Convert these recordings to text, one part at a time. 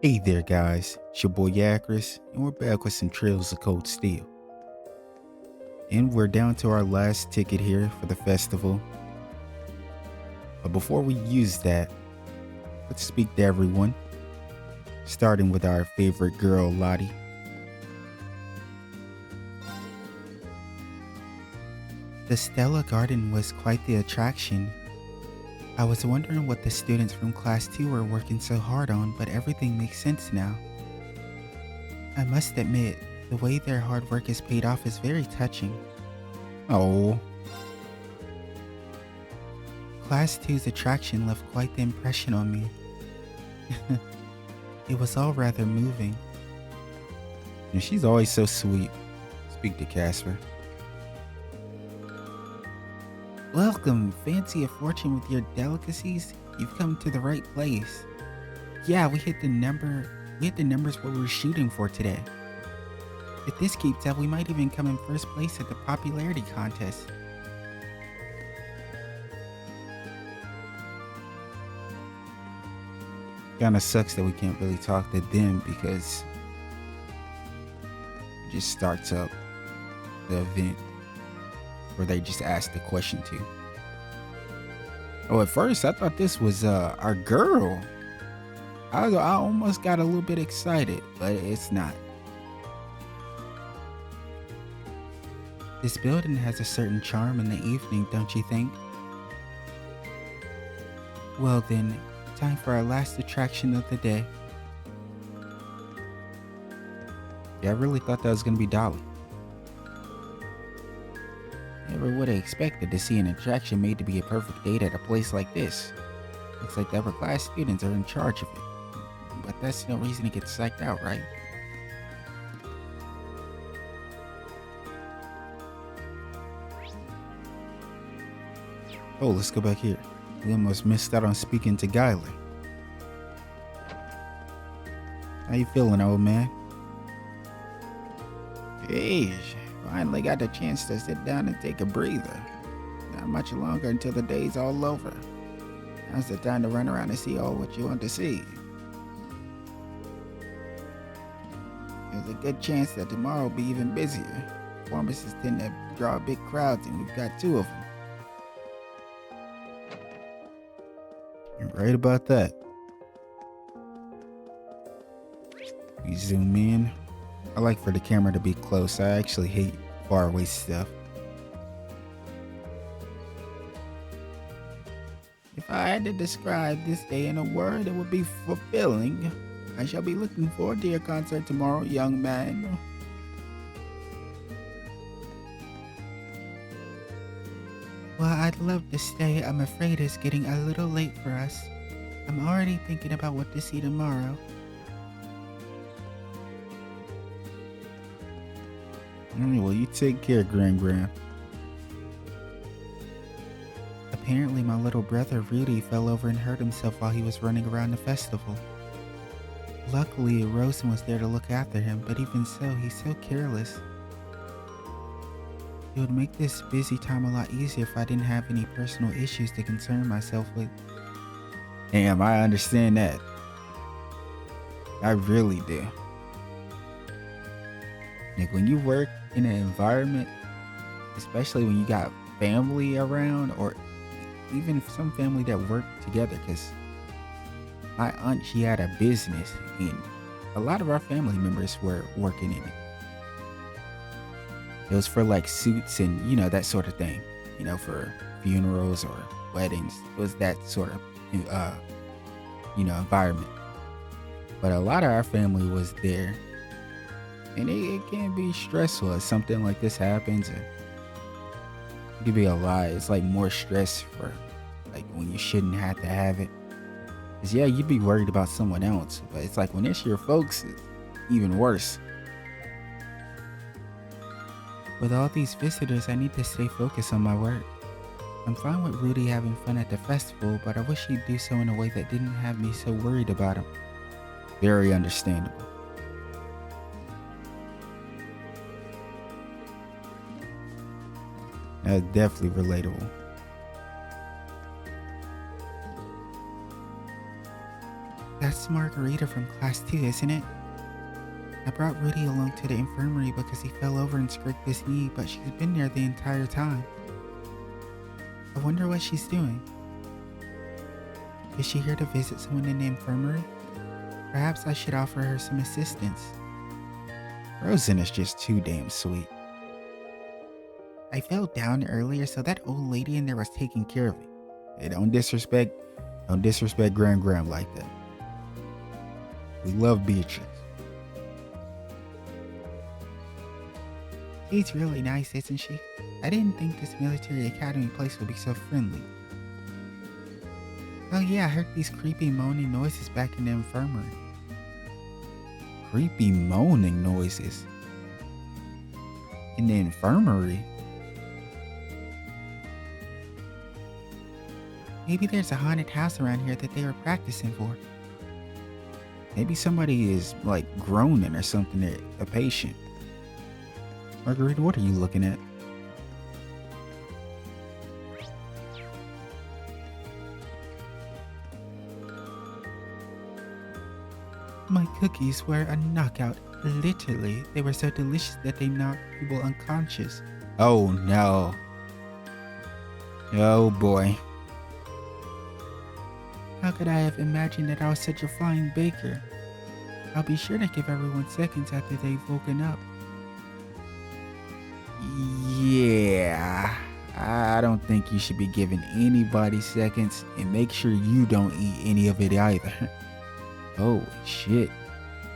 Hey there, guys. It's your boy Yakris, and we're back with some Trails of Cold Steel. And we're down to our last ticket here for the festival. But before we use that, let's speak to everyone, starting with our favorite girl, Lottie. The Stella Garden was quite the attraction. I was wondering what the students from Class 2 were working so hard on, but everything makes sense now. I must admit, the way their hard work is paid off is very touching. Oh. Class 2's attraction left quite the impression on me. It was all rather moving. And she's always so sweet. Speak to Casper. Welcome, fancy a fortune with your delicacies? You've come to the right place. Yeah, we hit the numbers what we were shooting for today. If this keeps up, we might even come in first place at the popularity contest. Kinda sucks that we can't really talk to them because it just starts up the event where they just ask the question to. Oh, at first I thought this was our girl. I almost got a little bit excited, but it's not. This building has a certain charm in the evening, don't you think? Well then, time for our last attraction of the day. Yeah, I really thought that was gonna be Dolly. Never would have expected to see an attraction made to be a perfect date at a place like this. Looks like the upper class students are in charge of it. But that's no reason to get psyched out, right? Oh, let's go back here. We almost missed out on speaking to Gyler. How you feeling, old man? Hey, finally got the chance to sit down and take a breather. Not much longer until the day's all over. Now's the time to run around and see all what you want to see. There's a good chance that tomorrow will be even busier. Performances tend to draw big crowds and we've got 2 of them. You're right about that. We zoom in. I like for the camera to be close. I actually hate far away stuff. If I had to describe this day in a word, it would be fulfilling. I shall be looking forward to your concert tomorrow, young man. Well, I'd love to stay. I'm afraid it's getting a little late for us. I'm already thinking about what to see tomorrow. Alright, well, you take care, Gran. Apparently, my little brother Rudy fell over and hurt himself while he was running around the festival. Luckily, Rosen was there to look after him, but even so, he's so careless. It would make this busy time a lot easier if I didn't have any personal issues to concern myself with. Damn, I understand that. I really do. Like when you work in an environment, especially when you got family around or even some family that work together, because my aunt, she had a business and a lot of our family members were working in it. It was for like suits and, you know, that sort of thing, you know, for funerals or weddings. It was that sort of, you know, environment. But a lot of our family was there. And it can be stressful if something like this happens. And it could be a lot. It's like more stress for like when you shouldn't have to have it. Because yeah, you'd be worried about someone else. But it's like when it's your folks, it's even worse. With all these visitors, I need to stay focused on my work. I'm fine with Rudy having fun at the festival, but I wish he'd do so in a way that didn't have me so worried about him. Very understandable. That's definitely relatable. That's Margarita from class 2, isn't it? I brought Rudy along to the infirmary because he fell over and scraped his knee, but she's been there the entire time. I wonder what she's doing. Is she here to visit someone in the infirmary? Perhaps I should offer her some assistance. Frozen is just too damn sweet. I fell down earlier, so that old lady in there was taking care of me. Hey, don't disrespect Gram like that. We love Beatrix. She's really nice, isn't she? I didn't think this military academy place would be so friendly. Oh yeah, I heard these creepy moaning noises back in the infirmary. Creepy moaning noises? In the infirmary? Maybe there's a haunted house around here that they were practicing for. Maybe somebody is like groaning or something, a patient. Margarita, what are you looking at? My cookies were a knockout. Literally, they were so delicious that they knocked people unconscious. Oh no. Oh boy. How could I have imagined that I was such a flying baker? I'll be sure to give everyone seconds after they've woken up. Yeah, I don't think you should be giving anybody seconds, and make sure you don't eat any of it either. Oh shit,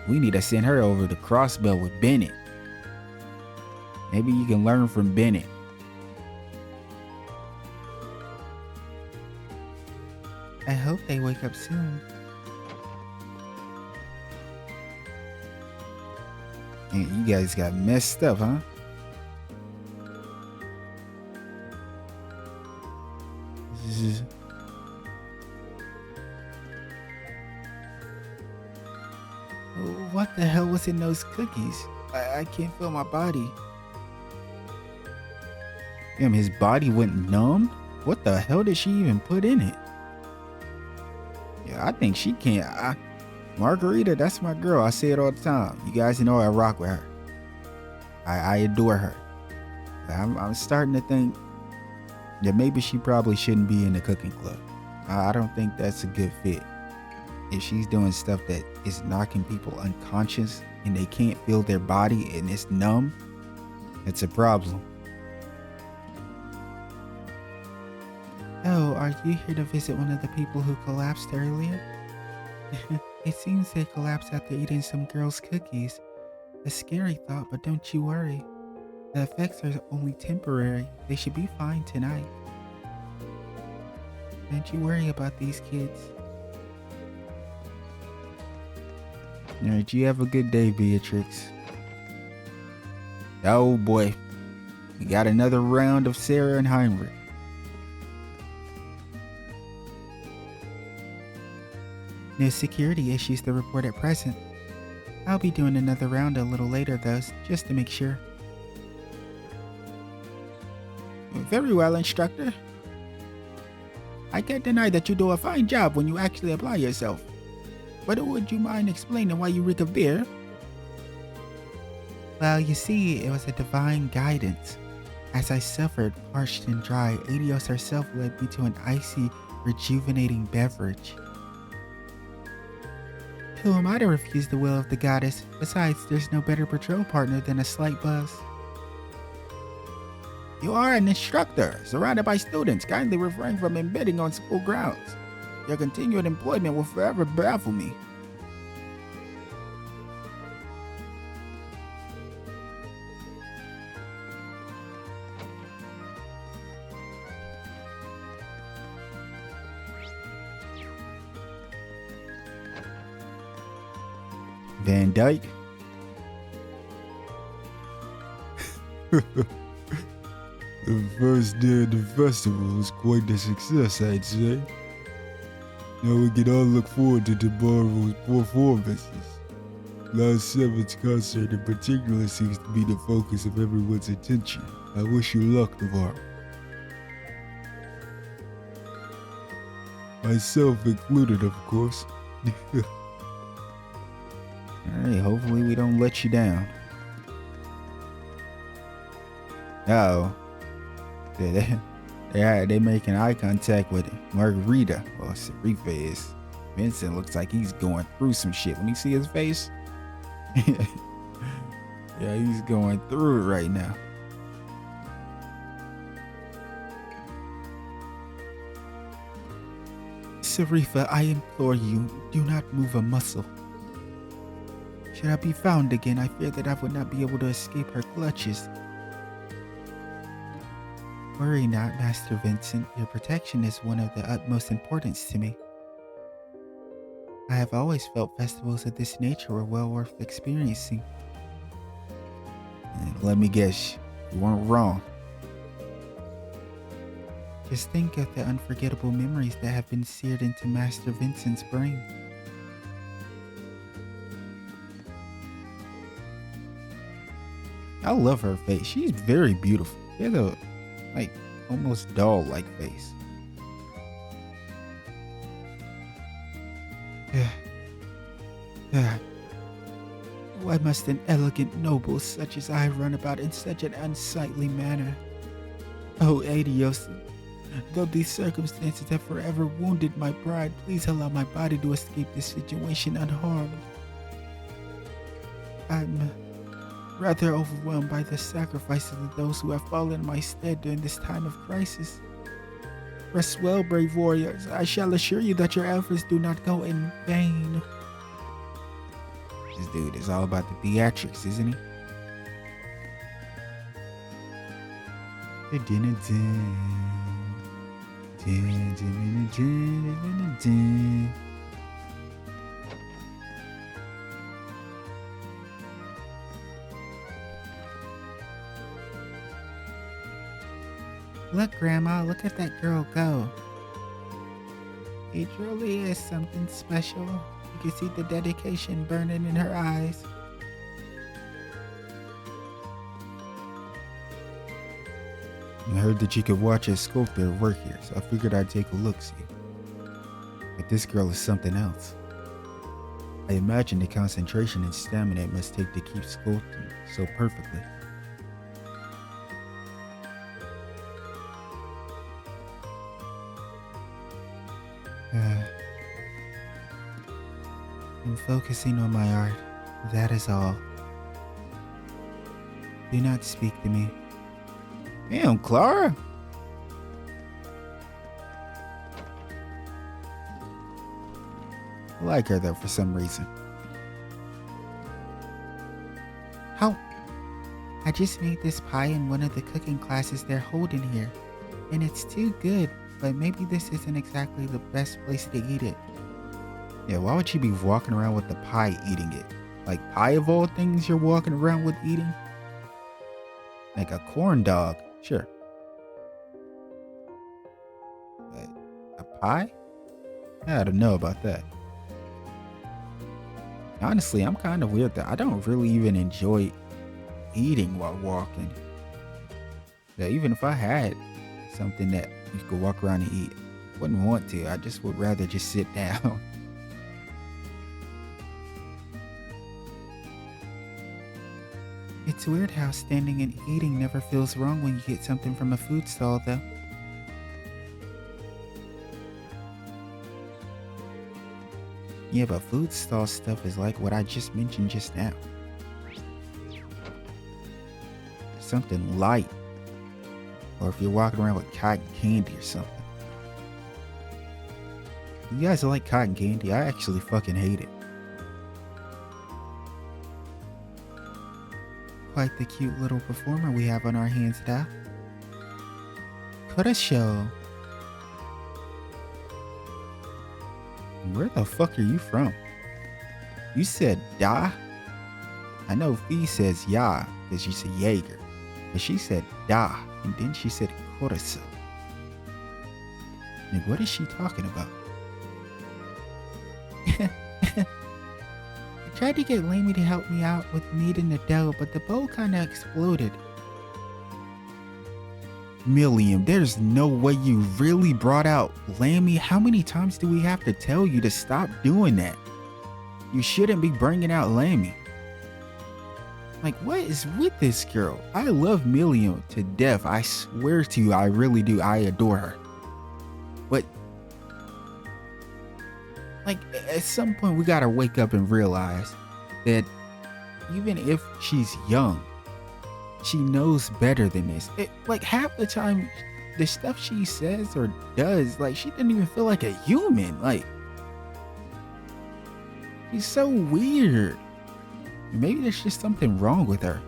we need to send her over to Crossbell with Bennett. Maybe you can learn from Bennett. I hope they wake up soon. Man, you guys got messed up, huh? What the hell was in those cookies? I can't feel my body. Damn, his body went numb? What the hell did she even put in it? Yeah, I think she can't. Margarita, that's my girl. I say it all the time. You guys know I rock with her. I adore her. I'm starting to think that maybe she probably shouldn't be in the cooking club. I don't think that's a good fit. If she's doing stuff that is knocking people unconscious and they can't feel their body and it's numb, it's a problem. Oh, are you here to visit one of the people who collapsed earlier? It seems they collapsed after eating some girl's cookies. A scary thought, but don't you worry. The effects are only temporary. They should be fine tonight. Don't you worry about these kids. Alright, you have a good day, Beatrix. Oh boy. We got another round of Sarah and Heinrich. No security issues to report at present. I'll be doing another round a little later though, just to make sure. Very well, instructor. I can't deny that you do a fine job when you actually apply yourself. But would you mind explaining why you reek of beer? Well, you see, it was a divine guidance. As I suffered, parched and dry, Adios herself led me to an icy, rejuvenating beverage. Who am I to refuse the will of the goddess? Besides, there's no better patrol partner than a slight buzz. You are an instructor, surrounded by students. Kindly refrain from embedding on school grounds. Your continued employment will forever baffle me. Van Dyke? The first day of the festival was quite a success, I'd say. Now we can all look forward to tomorrow's performances. Last 7's concert in particular seems to be the focus of everyone's attention. I wish you luck tomorrow. Myself included, of course. Alright, hopefully we don't let you down. Uh-oh. They making eye contact with Margarita. Well, Sarifa is. Vincent looks like he's going through some shit. Let me see his face. Yeah, he's going through it right now. Sarifa, I implore you, do not move a muscle. Should I be found again, I fear that I would not be able to escape her clutches. Worry not, Master Vincent. Your protection is one of the utmost importance to me. I have always felt festivals of this nature were well worth experiencing. And let me guess, you weren't wrong. Just think of the unforgettable memories that have been seared into Master Vincent's brain. I love her face. She's very beautiful. She has a, like, almost doll-like face. Why must an elegant noble such as I run about in such an unsightly manner? Oh, Adios, though these circumstances have forever wounded my pride, please allow my body to escape this situation unharmed. I'm rather overwhelmed by the sacrifices of those who have fallen in my stead during this time of crisis. Rest well, brave warriors. I shall assure you that your efforts do not go in vain. This dude is all about the theatrics, isn't he? Look, Grandma, look at that girl go. It truly is something special. You can see the dedication burning in her eyes. I heard that you could watch a sculptor work here, so I figured I'd take a look-see. But this girl is something else. I imagine the concentration and stamina it must take to keep sculpting so perfectly. I'm focusing on my art. That is all. Do not speak to me. Damn, Clara. I like her though for some reason. How? I just made this pie in one of the cooking classes they're holding here. And it's too good, but maybe this isn't exactly the best place to eat it. Yeah, why would you be walking around with the pie eating it? Like pie of all things you're walking around with eating? Like a corn dog, sure. But a pie? I don't know about that. Honestly, I'm kind of weird that I don't really even enjoy eating while walking. Yeah, even if I had something that you could walk around and eat, I wouldn't want to. I just would rather just sit down. It's weird how standing and eating never feels wrong when you get something from a food stall, though. Yeah, but food stall stuff is like what I just mentioned just now. Something light. Or if you're walking around with cotton candy or something. You guys like cotton candy? I actually fucking hate it. Quite the cute little performer we have on our hands now. Cut a show. Where the fuck are you from? You said da? I know Fee says ya because you said Jaeger, but she said da, and then she said Corso. Like, what is she talking about? I tried to get Lamey to help me out with kneading the dough, but the bowl kinda exploded. Millium, there's no way you really brought out Lammy. How many times do we have to tell you to stop doing that? You shouldn't be bringing out Lammy. Like, what is with this girl? I love Millium to death. I swear to you, I really do. I adore her. But, like, at some point, we gotta wake up and realize that even if she's young, she knows better than this. Like, half the time, the stuff she says or does, like, she didn't even feel like a human. Like, she's so weird. Maybe there's just something wrong with her.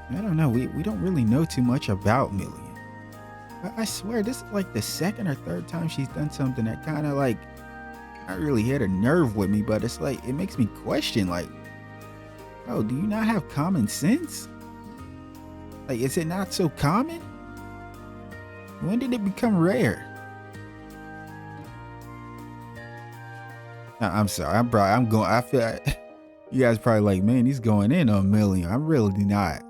I don't know. We don't really know too much about Millium. I swear, this is like the second or third time she's done something that kind of like, not really hit a nerve with me, but it's like, it makes me question, like, oh, do you not have common sense? Like, is it not so common? When did it become rare? I'm sorry. I feel like you guys probably like, man, he's going in on Millium. I'm really not.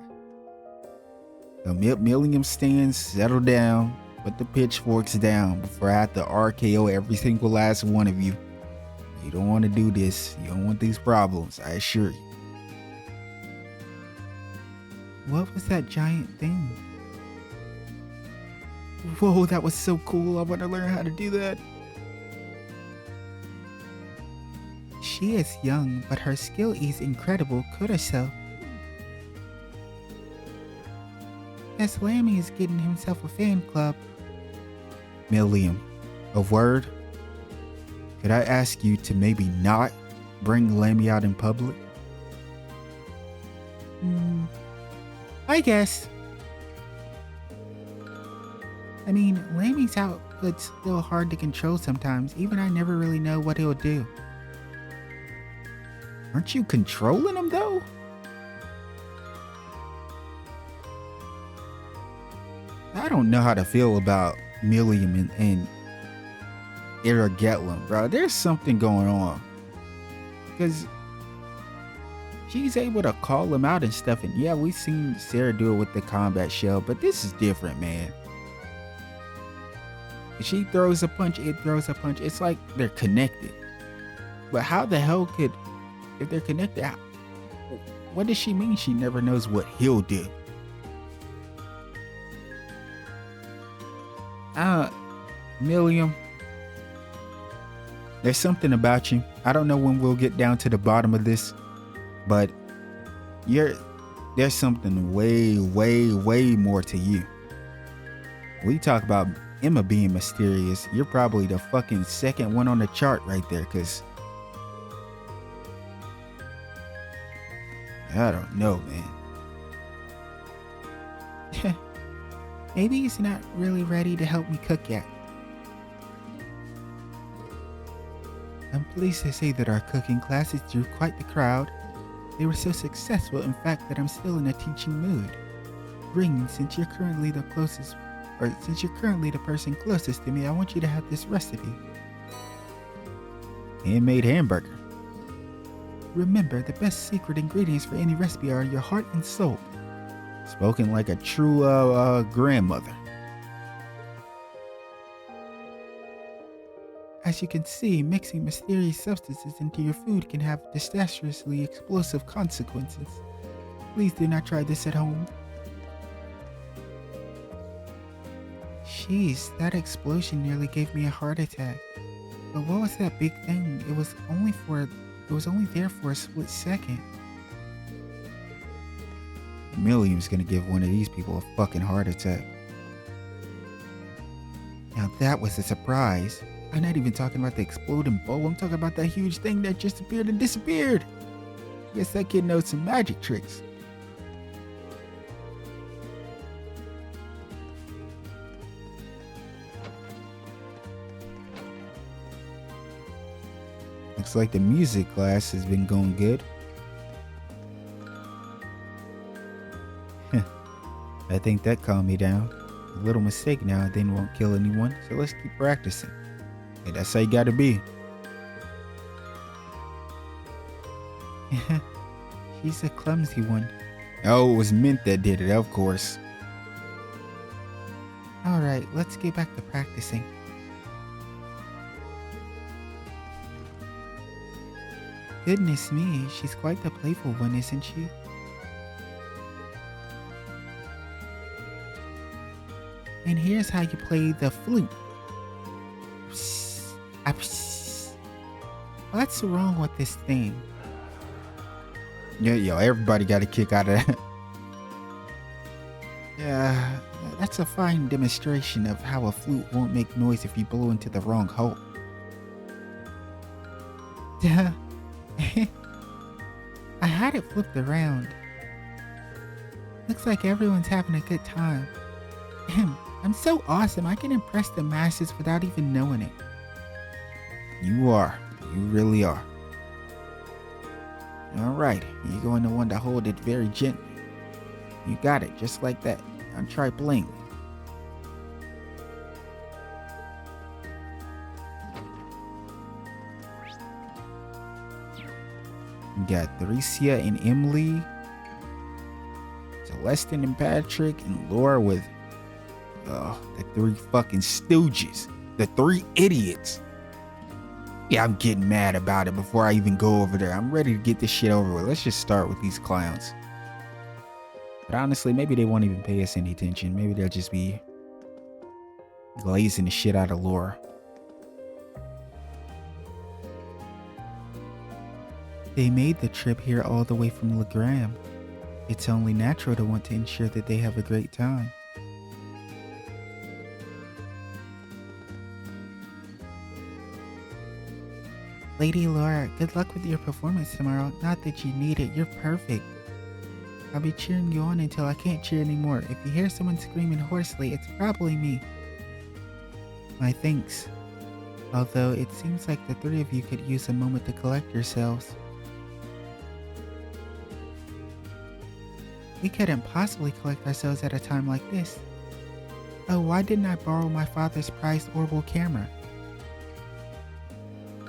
The Millium stands, settle down, put the pitchforks down before I have to RKO every single last one of you. You don't want to do this. You don't want these problems, I assure you. What was that giant thing? Whoa, that was so cool. I want to learn how to do that. She is young, but her skill is incredible, Kuroso. As Lammy is getting himself a fan club. Millium, a word? Could I ask you to maybe not bring Lammy out in public? I guess. I mean, Lammy's output's still hard to control sometimes. Even I never really know what he'll do. Aren't you controlling him though? I don't know how to feel about Millium and Irrigetlum, bro. There's something going on. Because she's able to call him out and stuff. And yeah, we've seen Sarah do it with the combat shell, but this is different, man. If she throws a punch, it throws a punch. It's like they're connected. But how the hell could, if they're connected, what does she mean she never knows what he'll do? Millium, there's something about you. I don't know when we'll get down to the bottom of this, but there's something way, way, way more to you. We talk about Emma being mysterious. You're probably the fucking second one on the chart right there, because I don't know, man. Maybe he's not really ready to help me cook yet. I'm pleased to say that our cooking classes drew quite the crowd. They were so successful, in fact, that I'm still in a teaching mood. Ring, since you're currently the person closest to me, I want you to have this recipe. Handmade hamburger. Remember, the best secret ingredients for any recipe are your heart and soul. Spoken like a true grandmother. As you can see, mixing mysterious substances into your food can have disastrously explosive consequences. Please do not try this at home. Jeez, that explosion nearly gave me a heart attack. But what was that big thing? It was only there for a split second. Millium's gonna give one of these people a fucking heart attack. Now that was a surprise. I'm not even talking about the exploding bowl. I'm talking about that huge thing that just appeared and disappeared. Guess that kid knows some magic tricks. Looks like the music class has been going good. I think that calmed me down. A little mistake now and then won't kill anyone, so let's keep practicing. Hey, that's how you gotta be. She's a clumsy one. Oh, it was Mint that did it, of course. Alright, let's get back to practicing. Goodness me, she's quite the playful one, isn't she? And here's how you play the flute. What's wrong with this thing? Yo, everybody got a kick out of that. Yeah, that's a fine demonstration of how a flute won't make noise if you blow into the wrong hole. Duh. I had it flipped around. Looks like everyone's having a good time. I'm so awesome, I can impress the masses without even knowing it. You are. You really are. Alright, you're going to want to hold it very gently. You got it, just like that. Now try playing. You got Theresia and Emily, Celestine and Patrick, and Laura with the three fucking stooges. The three idiots. Yeah, I'm getting mad about it before I even go over there. I'm ready to get this shit over with. Let's just start with these clowns. But honestly, maybe they won't even pay us any attention. Maybe they'll just be glazing the shit out of Laura. They made the trip here all the way from Legram. It's only natural to want to ensure that they have a great time. Lady Laura, good luck with your performance tomorrow. Not that you need it, you're perfect. I'll be cheering you on until I can't cheer anymore. If you hear someone screaming hoarsely, it's probably me. My thanks. Although it seems like the three of you could use a moment to collect yourselves. We couldn't possibly collect ourselves at a time like this. Oh, why didn't I borrow my father's prized orbital camera?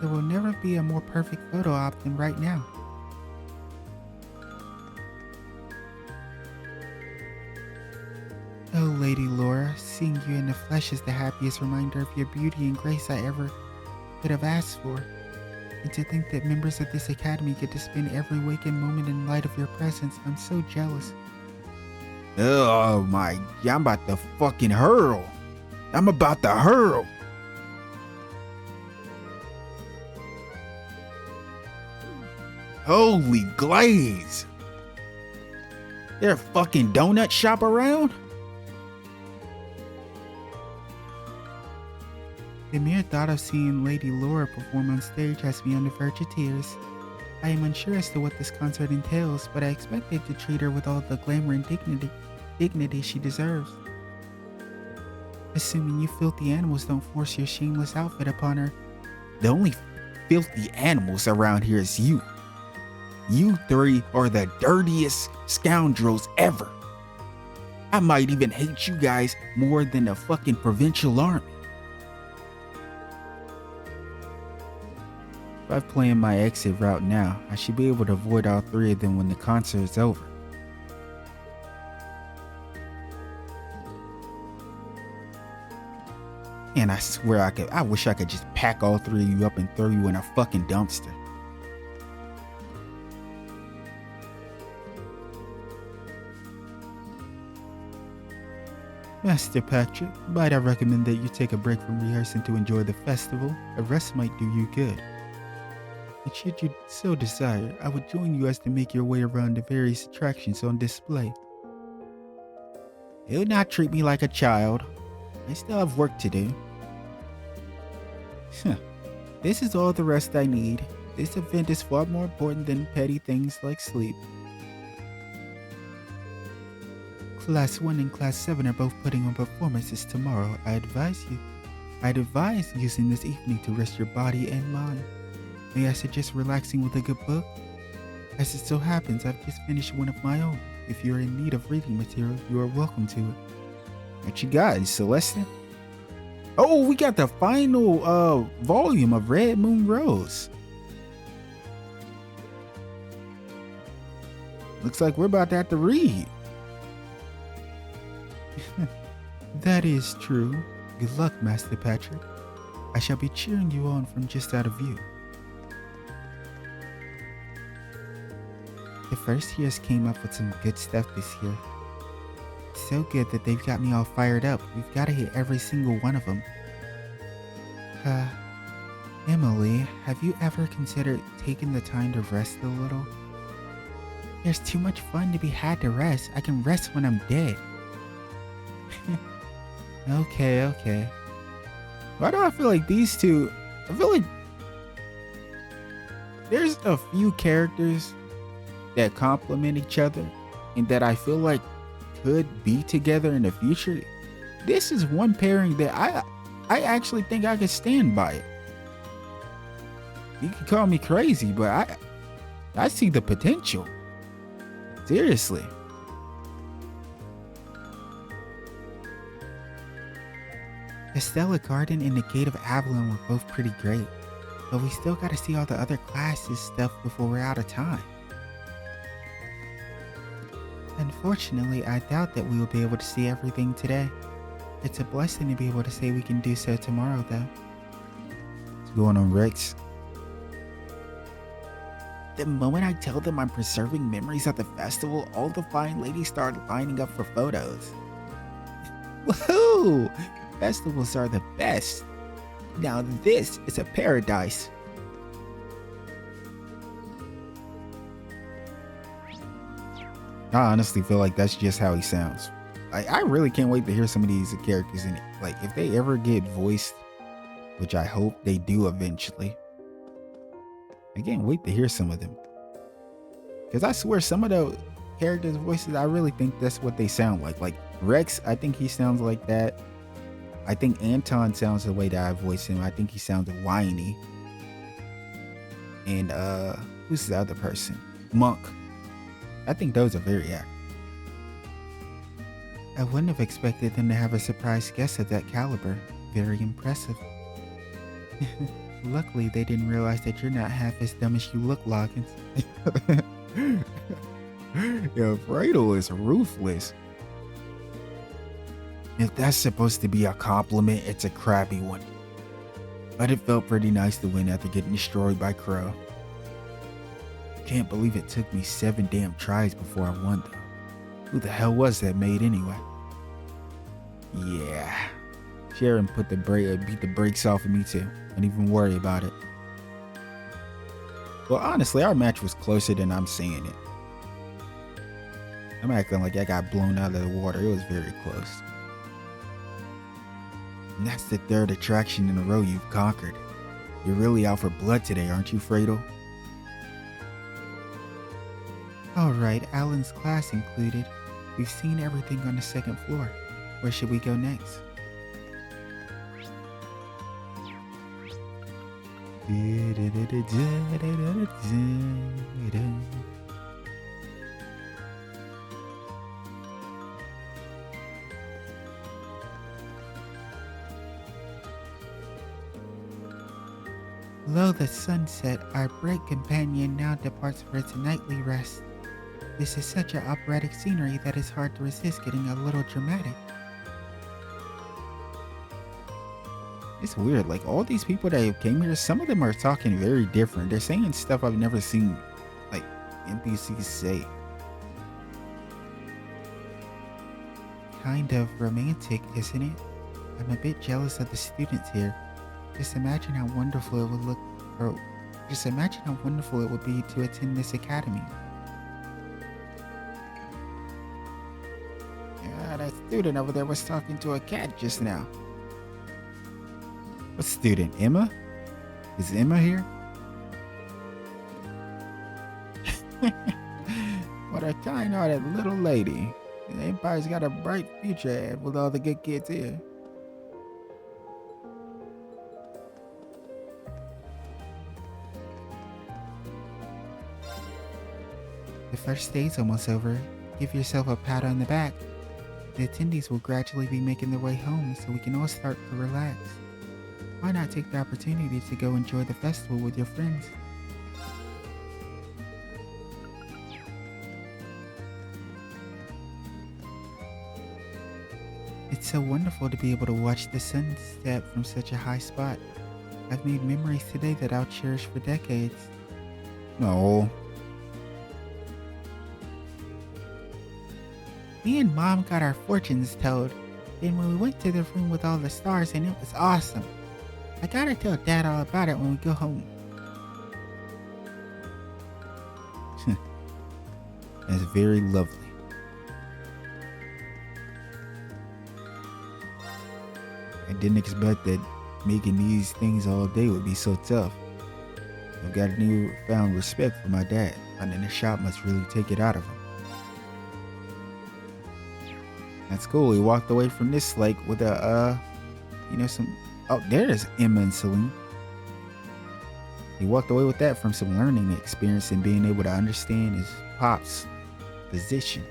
There will never be a more perfect photo op than right now. Oh, Lady Laura, seeing you in the flesh is the happiest reminder of your beauty and grace I ever could have asked for. And to think that members of this academy get to spend every waking moment in light of your presence, I'm so jealous. Oh my, I'm about to fucking hurl. I'm about to hurl. Holy glaze! There a fucking donut shop around? The mere thought of seeing Lady Laura perform on stage has me on the verge of tears. I am unsure as to what this concert entails, but I expected to treat her with all the glamour and dignity she deserves. Assuming you filthy animals don't force your shameless outfit upon her. The only filthy animals around here is you. You three are the dirtiest scoundrels ever. I might even hate you guys more than the fucking provincial army. If I plan my exit route now, I should be able to avoid all three of them when the concert is over. And I swear I wish I could just pack all three of you up and throw you in a fucking dumpster. Master Patrick, might I recommend that you take a break from rehearsing to enjoy the festival? A rest might do you good. And should you so desire, I would join you as to make your way around the various attractions on display. Do not treat me like a child. I still have work to do. This is all the rest I need. This event is far more important than petty things like sleep. Class 1 and Class 7 are both putting on performances tomorrow. I'd advise using this evening to rest your body and mind. May I suggest relaxing with a good book? As it so happens, I've just finished one of my own. If you're in need of reading material, you are welcome to it. What you got, Celestine? Oh, we got the final volume of Red Moon Rose. Looks like we're about to have to read. That is true. Good luck, Master Patrick. I shall be cheering you on from just out of view. The first years came up with some good stuff this year. So good that they've got me all fired up. We've got to hit every single one of them. Emily, have you ever considered taking the time to rest a little? There's too much fun to be had to rest. I can rest when I'm dead. Okay. Why do I feel like these two... I feel like there's a few characters that complement each other and that I feel like could be together in the future. This is one pairing that I actually think I could stand by it. You can call me crazy, but I see the potential. Seriously. The Stella Garden and the Gate of Avalon were both pretty great, but we still gotta see all the other classes stuff before we're out of time. Unfortunately, I doubt that we will be able to see everything today. It's a blessing to be able to say we can do so tomorrow, though. What's going on, Rex? The moment I tell them I'm preserving memories of the festival, all the fine ladies start lining up for photos. Woohoo! Festivals are the best. Now this is a paradise. I honestly feel like that's just how he sounds. I really can't wait to hear some of these characters in it. Like, if they ever get voiced, which I hope they do eventually, I can't wait to hear some of them. Because I swear some of the characters' voices, I really think that's what they sound like. Like Rex, I think he sounds like that. I think Anton sounds the way that I voice him. I think he sounds whiny. And who's the other person? Monk. I think those are very accurate. I wouldn't have expected them to have a surprise guest of that caliber. Very impressive. Luckily, they didn't realize that you're not half as dumb as you look, Loggins. Yo, Fredo is ruthless. If that's supposed to be a compliment, it's a crappy one. But it felt pretty nice to win after getting destroyed by Crow. Can't believe it took me 7 damn tries before I won, though. Who the hell was that maid anyway? Yeah. Sharon beat the brakes off of me too. Don't even worry about it. Well, honestly, our match was closer than I'm saying it. I'm acting like I got blown out of the water. It was very close. And that's the 3rd attraction in a row you've conquered. You're really out for blood today, aren't you, Fredo? Alright, Alan's class included. We've seen everything on the 2nd floor. Where should we go next? Lo, the sunset, our bright companion now departs for its nightly rest. This is such an operatic scenery that it's hard to resist getting a little dramatic. It's weird, like all these people that came here, some of them are talking very different. They're saying stuff I've never seen, like, NPCs say. Kind of romantic, isn't it? I'm a bit jealous of the students here. Just imagine how wonderful it would look, or just imagine how wonderful it would be to attend this academy. Yeah, that student over there was talking to a cat just now. What student? Emma? Is Emma here? What a kind-hearted little lady. The Empire's got a bright future ahead with all the good kids here. The first day's almost over. Give yourself a pat on the back. The attendees will gradually be making their way home so we can all start to relax. Why not take the opportunity to go enjoy the festival with your friends? It's It's so wonderful to be able to watch the sunset from such a high spot. I've made memories today that I'll cherish for decades. No. Me and Mom got our fortunes told. Then when we went to the room with all the stars, and it was awesome. I gotta tell Dad all about it when we go home. That's very lovely. I didn't expect that making these things all day would be so tough. I've got a newfound respect for my dad. Running the shop must really take it out of him. That's cool. He walked away from this like with a, some. Oh, there's Emma and Celine. He walked away with that from some learning experience and being able to understand his pop's position.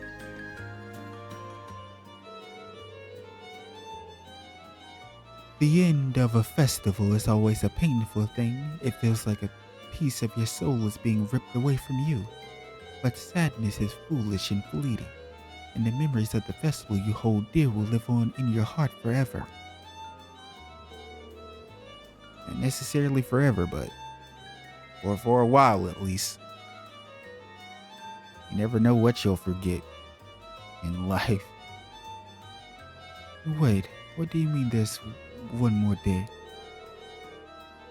The end of a festival is always a painful thing. It feels like a piece of your soul is being ripped away from you. But sadness is foolish and fleeting, and the memories of the festival you hold dear will live on in your heart forever. Not necessarily forever, but for a while at least. You never know what you'll forget in life. Wait, what do you mean there's one more day?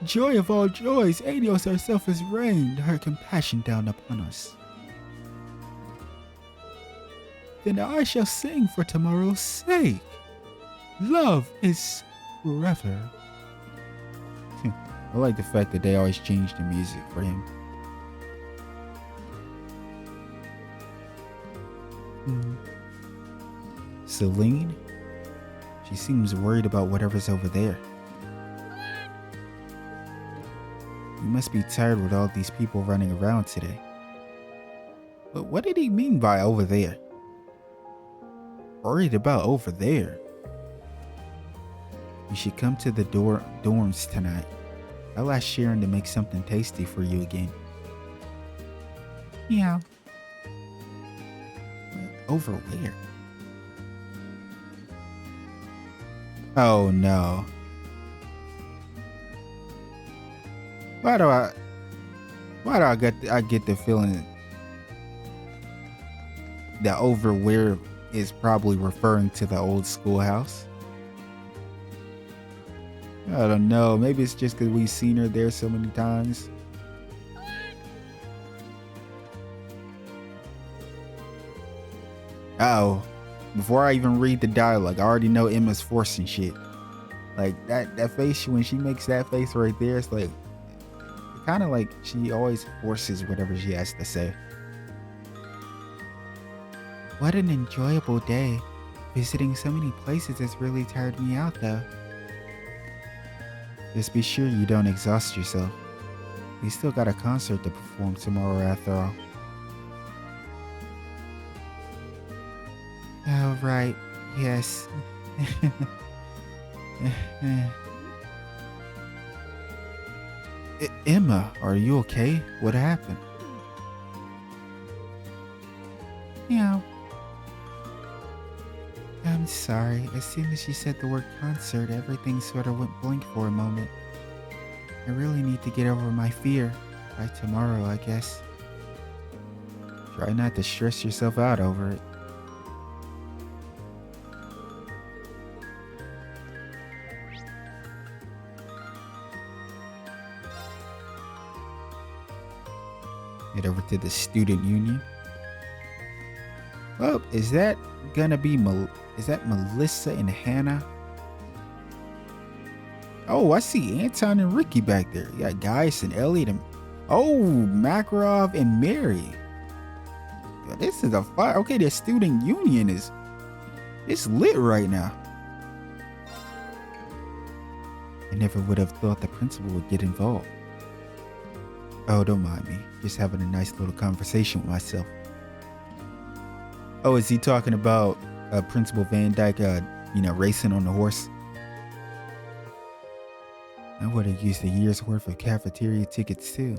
Joy of all joys, Adios herself has rained her compassion down upon us. Then I shall sing for tomorrow's sake. Love is forever. I like the fact that they always change the music for him. Celine? She seems worried about whatever's over there. You must be tired with all these people running around today. But what did he mean by over there? Worried about over there? You should come to the dorms tonight. I'll ask Sharon to make something tasty for you again. Yeah. Over where? Oh no. Why do I get the feeling that over where is probably referring to the old schoolhouse? I don't know. Maybe it's just because we've seen her there so many times. Uh-oh. Before I even read the dialogue, I already know Emma's forcing shit. Like, that face, when she makes that face right there, it's like, kind of like she always forces whatever she has to say. What an enjoyable day. Visiting so many places has really tired me out, though. Just be sure you don't exhaust yourself. We still got a concert to perform tomorrow after all. Oh, right. Yes. Emma, are you okay? What happened? Yeah. I'm sorry. As soon as you said the word concert, everything sort of went blank for a moment. I really need to get over my fear. By tomorrow, I guess. Try not to stress yourself out over it. Head over to the student union. Oh, is that gonna be is that Melissa and Hannah? Oh, I see Anton and Ricky back there. You got Gaius and Elliot and Makarov and Mary. This is a fire. Okay, the student union it's lit right now. I never would have thought the principal would get involved. Oh, don't mind me. Just having a nice little conversation with myself. Oh, is he talking about Principal Van Dyke, racing on the horse? I would have used a year's worth of cafeteria tickets too.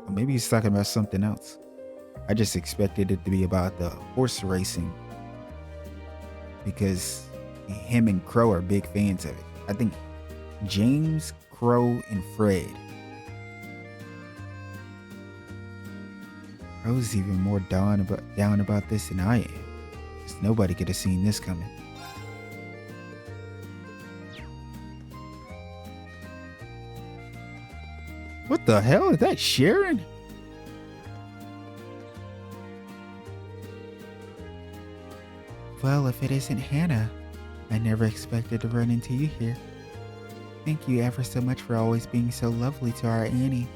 Or maybe he's talking about something else. I just expected it to be about the horse racing. Because him and Crow are big fans of it. I think James, Crow, and Fred. Crow's even more down about this than I am. Because nobody could have seen this coming. What the hell? Is that Sharon? Well, if it isn't Hannah, I never expected to run into you here. Thank you ever so much for always being so lovely to our Annie.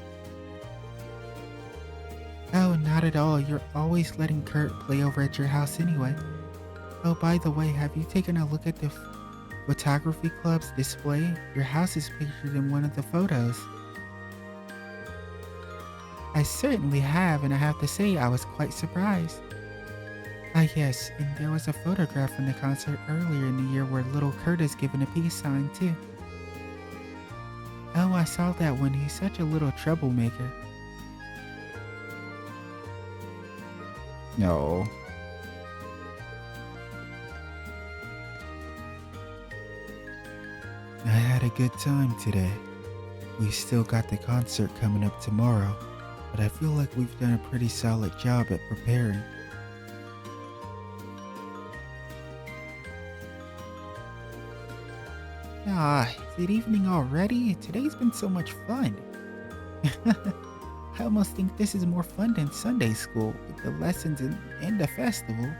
Oh, not at all. You're always letting Kurt play over at your house anyway. Oh, by the way, have you taken a look at the photography club's display? Your house is pictured in one of the photos. I certainly have, and I have to say I was quite surprised. Ah yes, and there was a photograph from the concert earlier in the year where little Kurt is given a peace sign too. Oh, I saw that one. He's such a little troublemaker. No. I had a good time today. We still got the concert coming up tomorrow, but I feel like we've done a pretty solid job at preparing. Ah, is it evening already? Today's been so much fun. I almost think this is more fun than Sunday school with the lessons and the festival.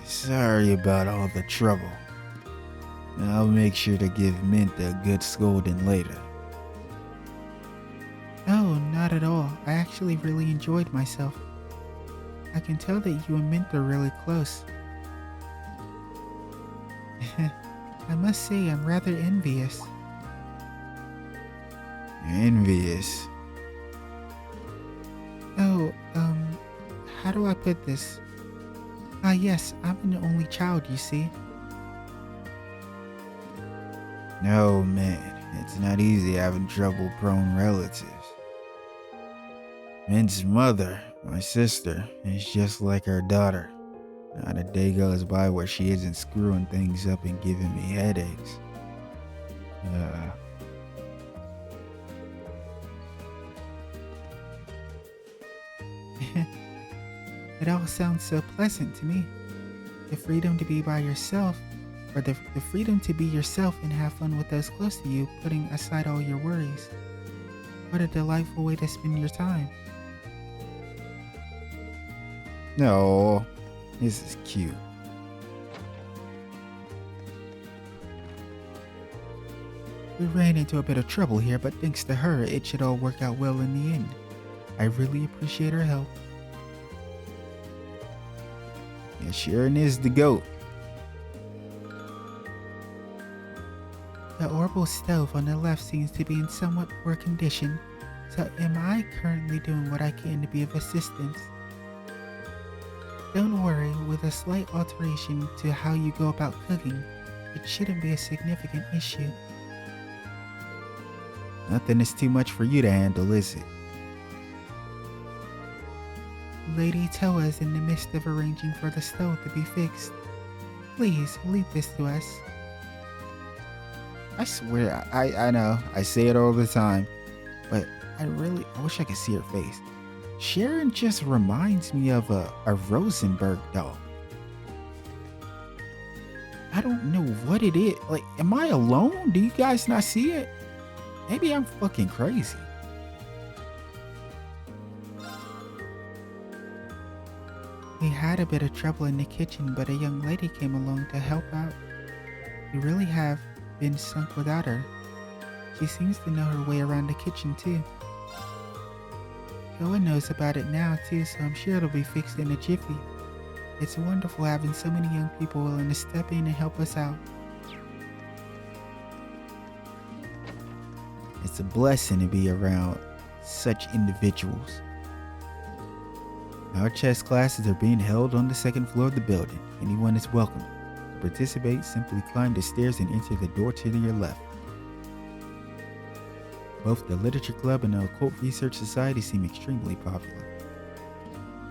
Sorry about all the trouble. I'll make sure to give Mint a good scolding later. Oh, not at all. I actually really enjoyed myself. I can tell that you and Mint are really close. I must say I'm rather envious. Envious? Oh, how do I put this? Ah yes, I'm an only child, you see. No, man, it's not easy having trouble-prone relatives. Mint's mother, my sister, is just like her daughter. Not a day goes by where she isn't screwing things up and giving me headaches. It all sounds so pleasant to me. The freedom to be by yourself, or the freedom to be yourself and have fun with those close to you, putting aside all your worries. What a delightful way to spend your time. No, this is cute. We ran into a bit of trouble here, but thanks to her, it should all work out well in the end. I really appreciate her help. Yeah, Sharon is the GOAT. The orbital stove on the left seems to be in somewhat poor condition, so am I currently doing what I can to be of assistance? Don't worry, with a slight alteration to how you go about cooking, it shouldn't be a significant issue. Nothing is too much for you to handle, is it? Lady Toa is in the midst of arranging for the stove to be fixed. Please, leave this to us. I swear, I know, I say it all the time, but I wish I could see her face. Sharon just reminds me of a Rosenberg doll. I don't know what it is. Like, am I alone? Do you guys not see it? Maybe I'm fucking crazy. We had a bit of trouble in the kitchen, but a young lady came along to help out. We really have been sunk without her. She seems to know her way around the kitchen too. Koa knows about it now too, so I'm sure it'll be fixed in a jiffy. It's wonderful having so many young people willing to step in and help us out. It's a blessing to be around such individuals. Our chess classes are being held on the second floor of the building. Anyone is welcome. To participate, simply climb the stairs and enter the door to your left. Both the Literature Club and the Occult Research Society seem extremely popular.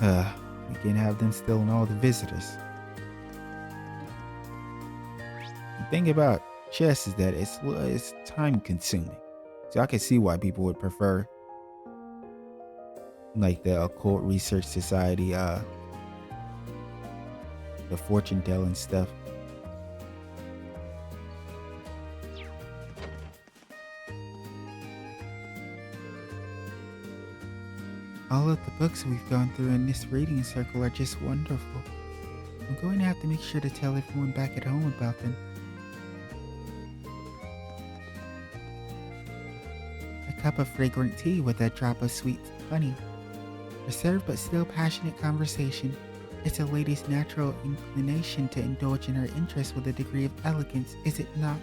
We can't have them stealing all the visitors. The thing about chess is that it's time consuming. So I can see why people would prefer like the Occult Research Society, the fortune telling stuff. All of the books we've gone through in this reading circle are just wonderful. I'm going to have to make sure to tell everyone back at home about them. A cup of fragrant tea with a drop of sweet honey. Reserved but still passionate conversation. It's a lady's natural inclination to indulge in her interests with a degree of elegance, is it not?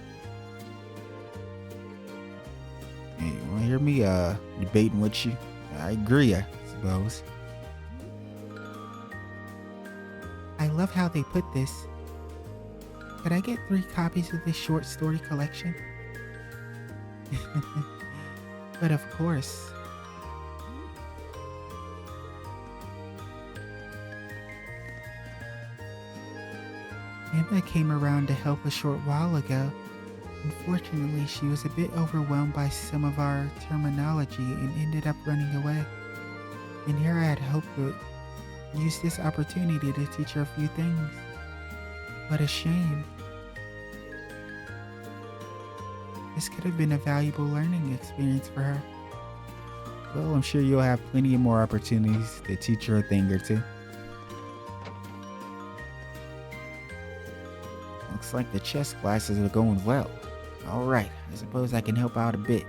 Hey, you wanna hear me debating with you? I agree, I suppose. I love how they put this. Could I get 3 copies of this short story collection? But of course. Emma came around to help a short while ago. Unfortunately, she was a bit overwhelmed by some of our terminology and ended up running away. And here I had hoped to use this opportunity to teach her a few things. What a shame. This could have been a valuable learning experience for her. Well, I'm sure you'll have plenty of more opportunities to teach her a thing or two. Looks like the chess classes are going well. Alright, I suppose I can help out a bit.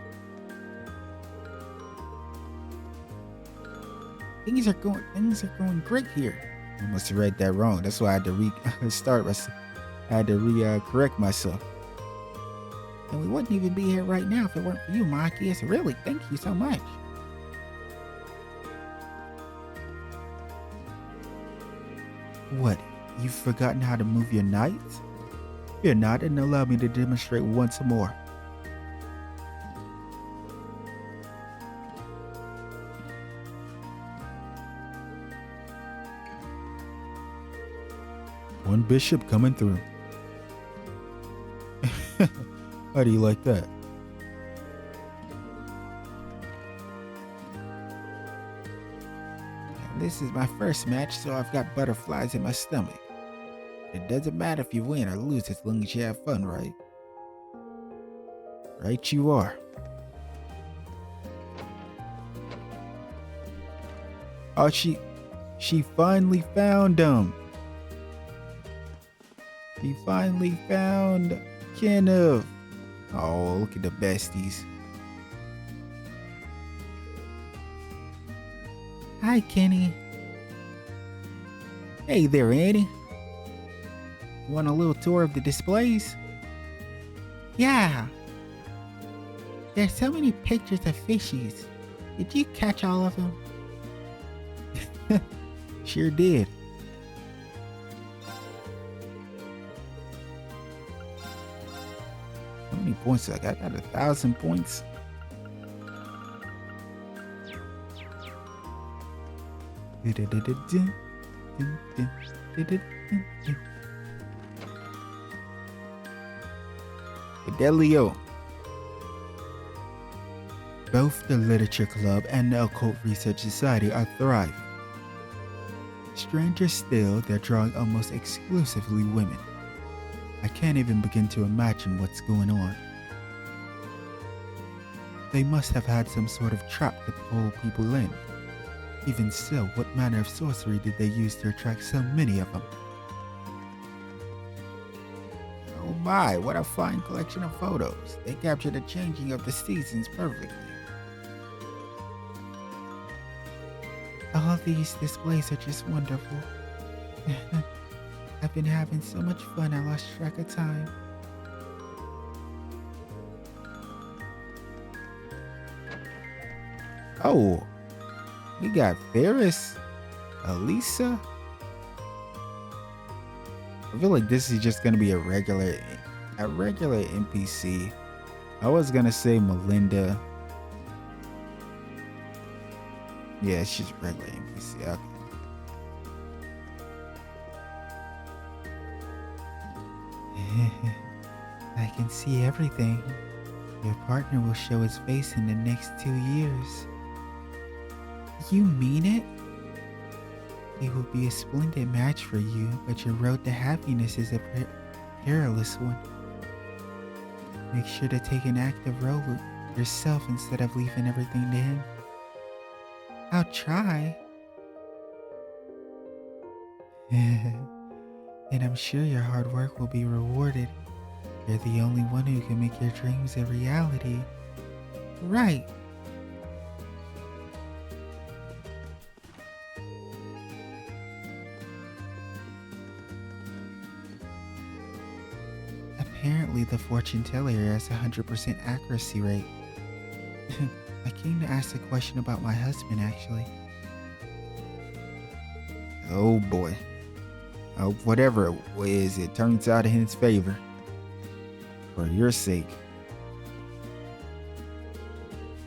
Things are going great here. I must have read that wrong. That's why I had to correct myself. And we wouldn't even be here right now if it weren't for you, Machias. Really, thank you so much. What, you've forgotten how to move your knights? Fear not, and allow me to demonstrate once more. One bishop coming through. How do you like that? This is my first match, so I've got butterflies in my stomach. It doesn't matter if you win or lose as long as you have fun, right? Right you are. Oh, she finally found him. She finally found Kenneth. Oh, look at the besties. Hi, Kenny. Hey there, Annie. Want a little tour of the displays? Yeah. There's so many pictures of fishies. Did you catch all of them? Sure did. How many points I got? I got 1,000 points. Fidelio. Both the Literature Club and the Occult Research Society are thriving. Stranger still, they're drawing almost exclusively women. I can't even begin to imagine what's going on. They must have had some sort of trap to pull people in. Even so, what manner of sorcery did they use to attract so many of them? Oh my, what a fine collection of photos. They capture the changing of the seasons perfectly. All these displays are just wonderful. I've been having so much fun I lost track of time. Oh, we got Ferris, Elisa. I feel like this is just gonna be a regular NPC. I was gonna say Melinda. Yeah, she's a regular NPC. Okay. I can see everything. Your partner will show his face in the next 2 years. You mean it? He will be a splendid match for you, but your road to happiness is a perilous one. Make sure to take an active role yourself instead of leaving everything to him. I'll try. And I'm sure your hard work will be rewarded. You're the only one who can make your dreams a reality. Right. Apparently the fortune teller has a 100% accuracy rate. I came to ask a question about my husband, actually. Oh boy. Whatever it is, it turns out in his favor. For your sake.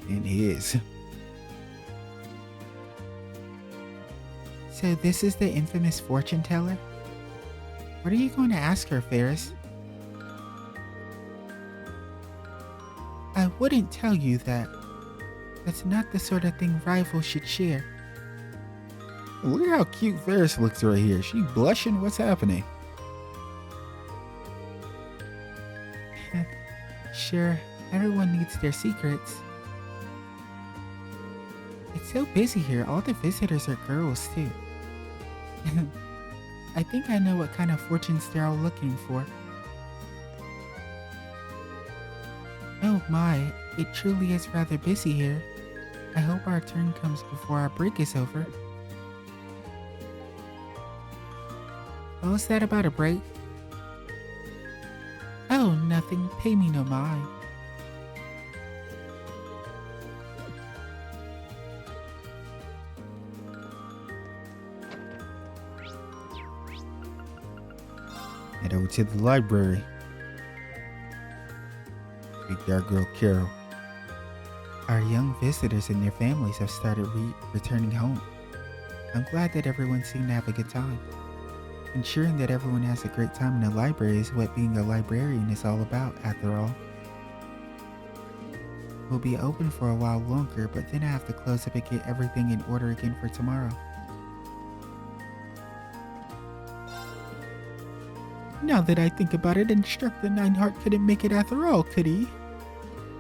And his. So this is the infamous fortune teller? What are you going to ask her, Ferris? I wouldn't tell you that. That's not the sort of thing rivals should share. Look at how cute Ferris looks right here. She blushing? What's happening? Sure, everyone needs their secrets. It's so busy here. All the visitors are girls, too. I think I know what kind of fortunes they're all looking for. Oh my, it truly is rather busy here. I hope our turn comes before our break is over. What was that about a break? Oh, nothing. Pay me no mind. Head over to the library. Speak to our girl Carol. Our young visitors and their families have started returning home. I'm glad that everyone seemed to have a good time. Ensuring that everyone has a great time in the library is what being a librarian is all about, after all. We'll be open for a while longer, but then I have to close up and get everything in order again for tomorrow. Now that I think about it, Instructor Nineheart couldn't make it after all, could he?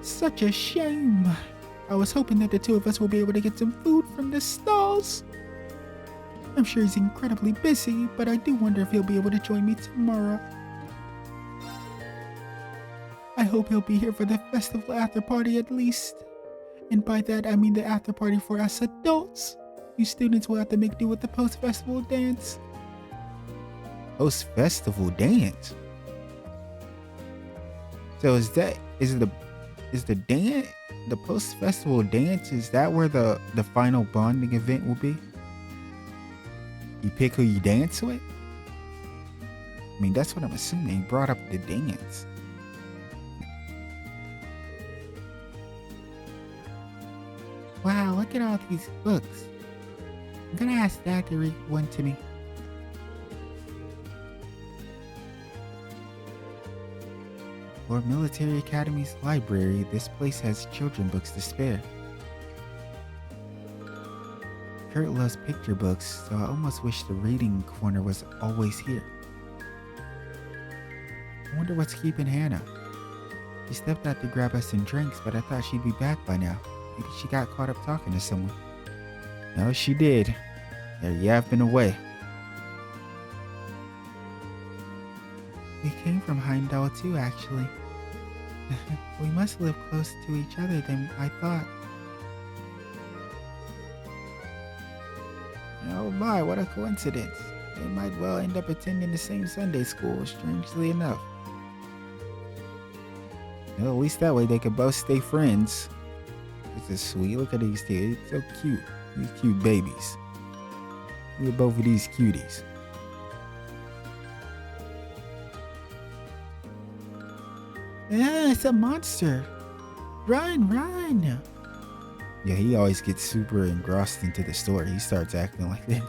Such a shame. I was hoping that the two of us will be able to get some food from the stalls. I'm sure he's incredibly busy, but I do wonder if he'll be able to join me tomorrow. I hope he'll be here for the festival after party at least. And by that I mean the after party for us adults. You students will have to make do with the post-festival dance. Post-festival dance? So is the dance, the post-festival dance, is that where the final bonding event will be? You pick who you dance with? I mean, that's what I'm assuming. He brought up the dance. Wow, look at all these books. I'm gonna ask Dad to read one to me. For Military Academy's library, this place has children books to spare. Kurt loves picture books, so I almost wish the reading corner was always here. I wonder what's keeping Hannah. She stepped out to grab us some drinks, but I thought she'd be back by now. Maybe she got caught up talking to someone. No, she did. They're yapping away. We came from Heimdall too, actually. We must live close to each other than I thought. Oh my, what a coincidence. They might well end up attending the same Sunday school, strangely enough. Well, at least that way they could both stay friends. This is sweet. Look at these two. It's so cute. These cute babies. Look at both of these cuties. Ah, it's a monster. Run, run. Yeah, he always gets super engrossed into the story. He starts acting like this.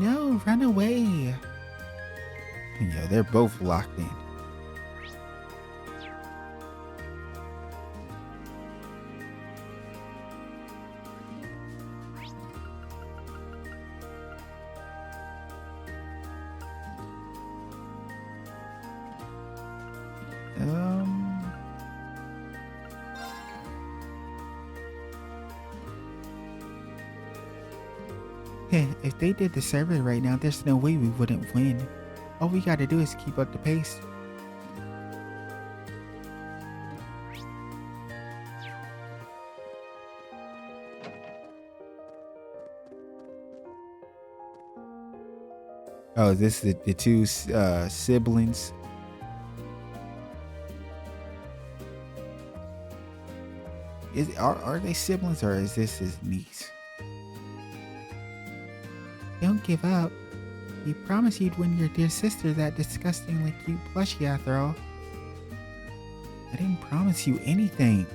No, run away. Yeah, they're both locked in. If they did the survey right now, there's no way we wouldn't win. All we gotta do is keep up the pace. Oh, this is the two siblings. Are they siblings or is this his niece? Don't give up. You promised you'd win your dear sister that disgustingly cute plushie after all. I didn't promise you anything.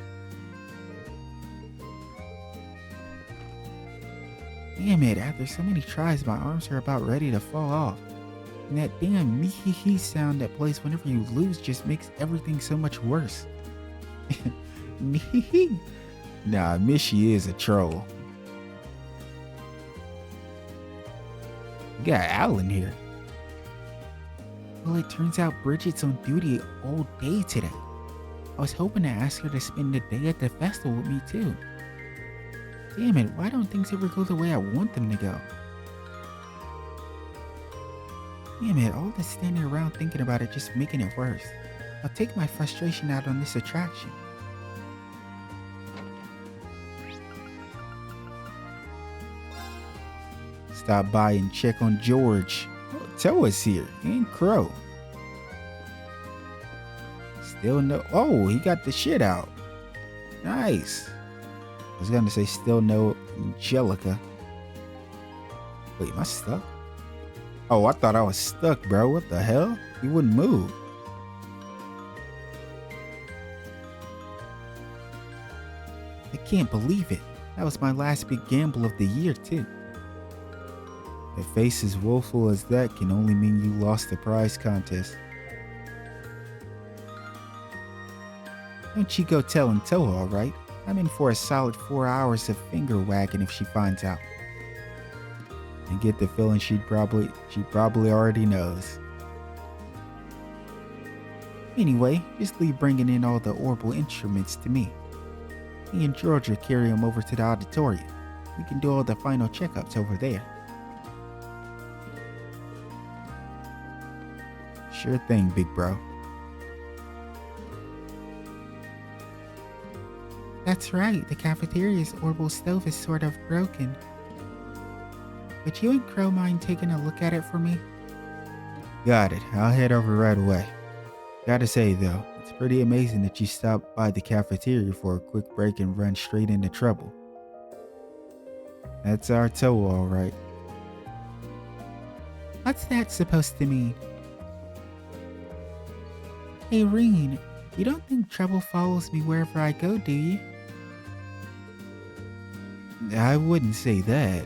Damn it, after so many tries, my arms are about ready to fall off. And that damn me-hee-hee sound that plays whenever you lose just makes everything so much worse. Nah, Mishy is a troll. We got Alan here. Well, it turns out Bridget's on duty all day today. I was hoping to ask her to spend the day at the festival with me too. Damn it, why don't things ever go the way I want them to go? Damn it, all this standing around thinking about it just making it worse. I'll take my frustration out on this attraction. Stop by and check on George. Oh, Toa's here, and Crow. Still no. Oh, he got the shit out. Nice. I was gonna say still no Angelica. Wait, am I stuck? Oh, I thought I was stuck, bro. What the hell? He wouldn't move. I can't believe it. That was my last big gamble of the year, too. A face as woeful as that can only mean you lost the prize contest. Don't you go telling Toa, alright? I'm in for a solid 4 hours of finger wagging if she finds out. I get the feeling she probably already knows. Anyway, just leave bringing in all the orbital instruments to me. Me and George will carry them over to the auditorium. We can do all the final checkups over there. Sure thing, big bro. That's right, the cafeteria's orbital stove is sort of broken. Would you and Crow mind taking a look at it for me? Got it, I'll head over right away. Gotta say though, it's pretty amazing that you stopped by the cafeteria for a quick break and run straight into trouble. That's our Toa, alright. What's that supposed to mean? Hey Reen, you don't think trouble follows me wherever I go, do you? I wouldn't say that.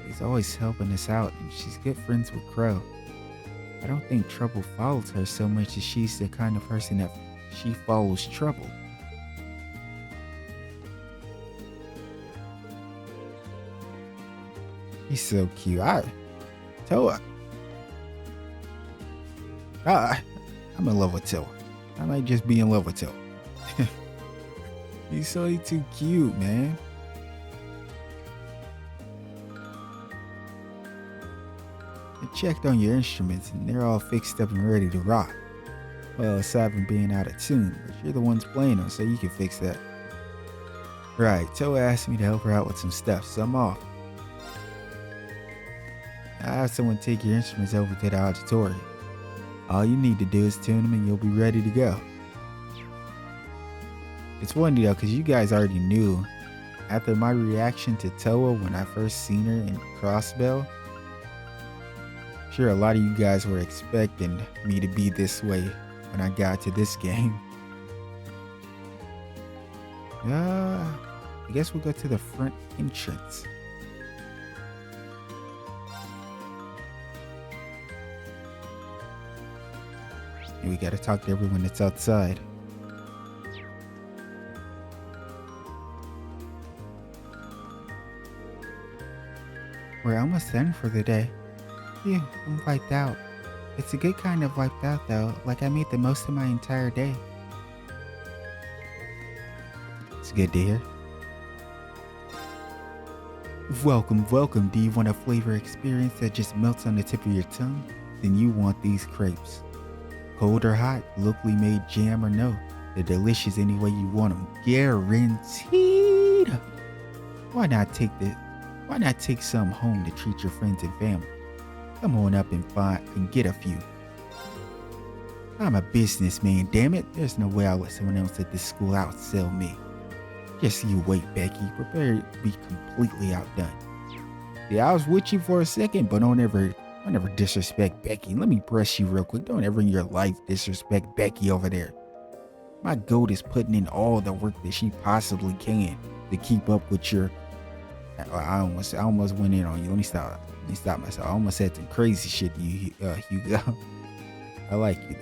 She's always helping us out and she's good friends with Crow. I don't think trouble follows her so much as she's the kind of person that she follows trouble. He's so cute. Toa. I'm in love with Toa. I might just be in love with Toa. He's so too cute, man. I checked on your instruments and they're all fixed up and ready to rock. Well, aside from being out of tune, but you're the ones playing them, so you can fix that. Right, Toa asked me to help her out with some stuff, so I'm off. I'll have someone take your instruments over to the auditorium. All you need to do is tune them and you'll be ready to go. It's funny though, because you guys already knew. After my reaction to Toa when I first seen her in Crossbell, I'm sure a lot of you guys were expecting me to be this way when I got to this game. I guess we'll go to the front entrance. And we gotta talk to everyone that's outside. We're almost done for the day. Phew, I'm wiped out. It's a good kind of wiped out though, like I made the most of my entire day. It's good to hear. Welcome, welcome. Do you want a flavor experience that just melts on the tip of your tongue? Then you want these crepes. Cold or hot, locally made jam or no, they're delicious any way you want them. Guaranteed. Why not take some home to treat your friends and family? Come on up and get a few. I'm a businessman, damn it. There's no way I'll let someone else at this school outsell me. Just you wait, Becky. Prepare to be completely outdone. Yeah, I was with you for a second, but don't ever disrespect Becky. Let me press you real quick. Don't ever in your life disrespect Becky over there. My goat is putting in all the work that she possibly can to keep up with your... I almost went in on you. Let me stop myself. I almost said some crazy shit to you, Hugo. I like you though.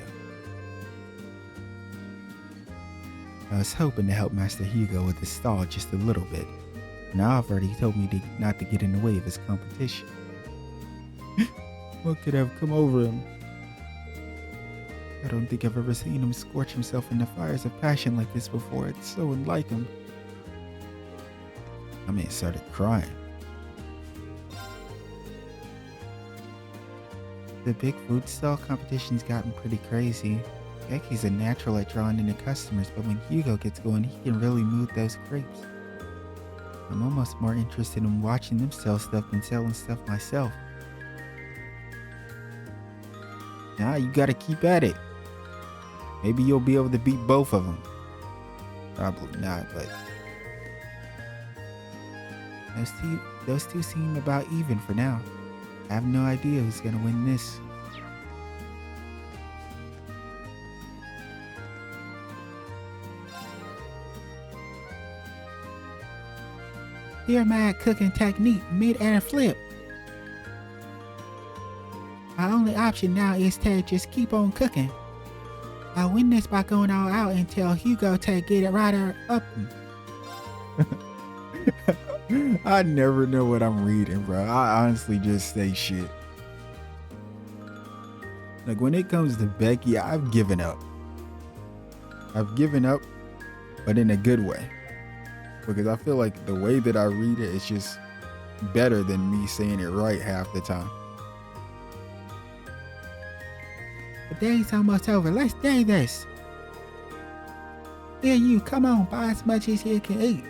I was hoping to help Master Hugo with his stall just a little bit. Now I've already told me not to get in the way of his competition. What could have come over him? I don't think I've ever seen him scorch himself in the fires of passion like this before. It's so unlike him. I mean, started crying. The big food stall competition's gotten pretty crazy. Becky's a natural at drawing in the customers, but when Hugo gets going, he can really move those crepes. I'm almost more interested in watching them sell stuff than selling stuff myself. Nah, you gotta keep at it. Maybe you'll be able to beat both of them. Probably not, but... Those two seem about even for now. I have no idea who's gonna win this. Your mad cooking technique mid-air flip. My only option now is to just keep on cooking. I'll win this by going all out and tell Hugo to get it right up. I never know what I'm reading, bro. I honestly just say shit. Like when it comes to Becky, I've given up. But in a good way. Because I feel like the way that I read it is just better than me saying it right half the time. The day's almost over. Let's do this. Here you, come on, buy as much as you can eat.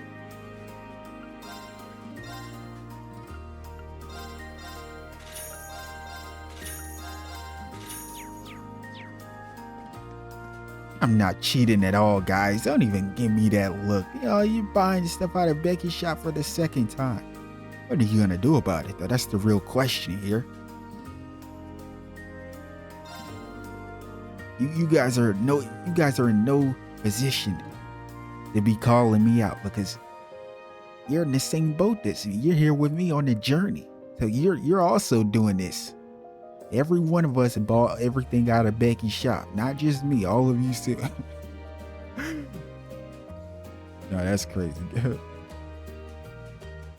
I'm not cheating at all, guys. Don't even give me that look. You're buying stuff out of Becky's shop for the second time. What are you gonna do about it, though? That's the real question here. You guys are in no position to be calling me out because you're in the same boat as me. You're here with me on the journey. So you're also doing this. Every one of us bought everything out of Becky's shop, not just me. All of you still. No, that's crazy.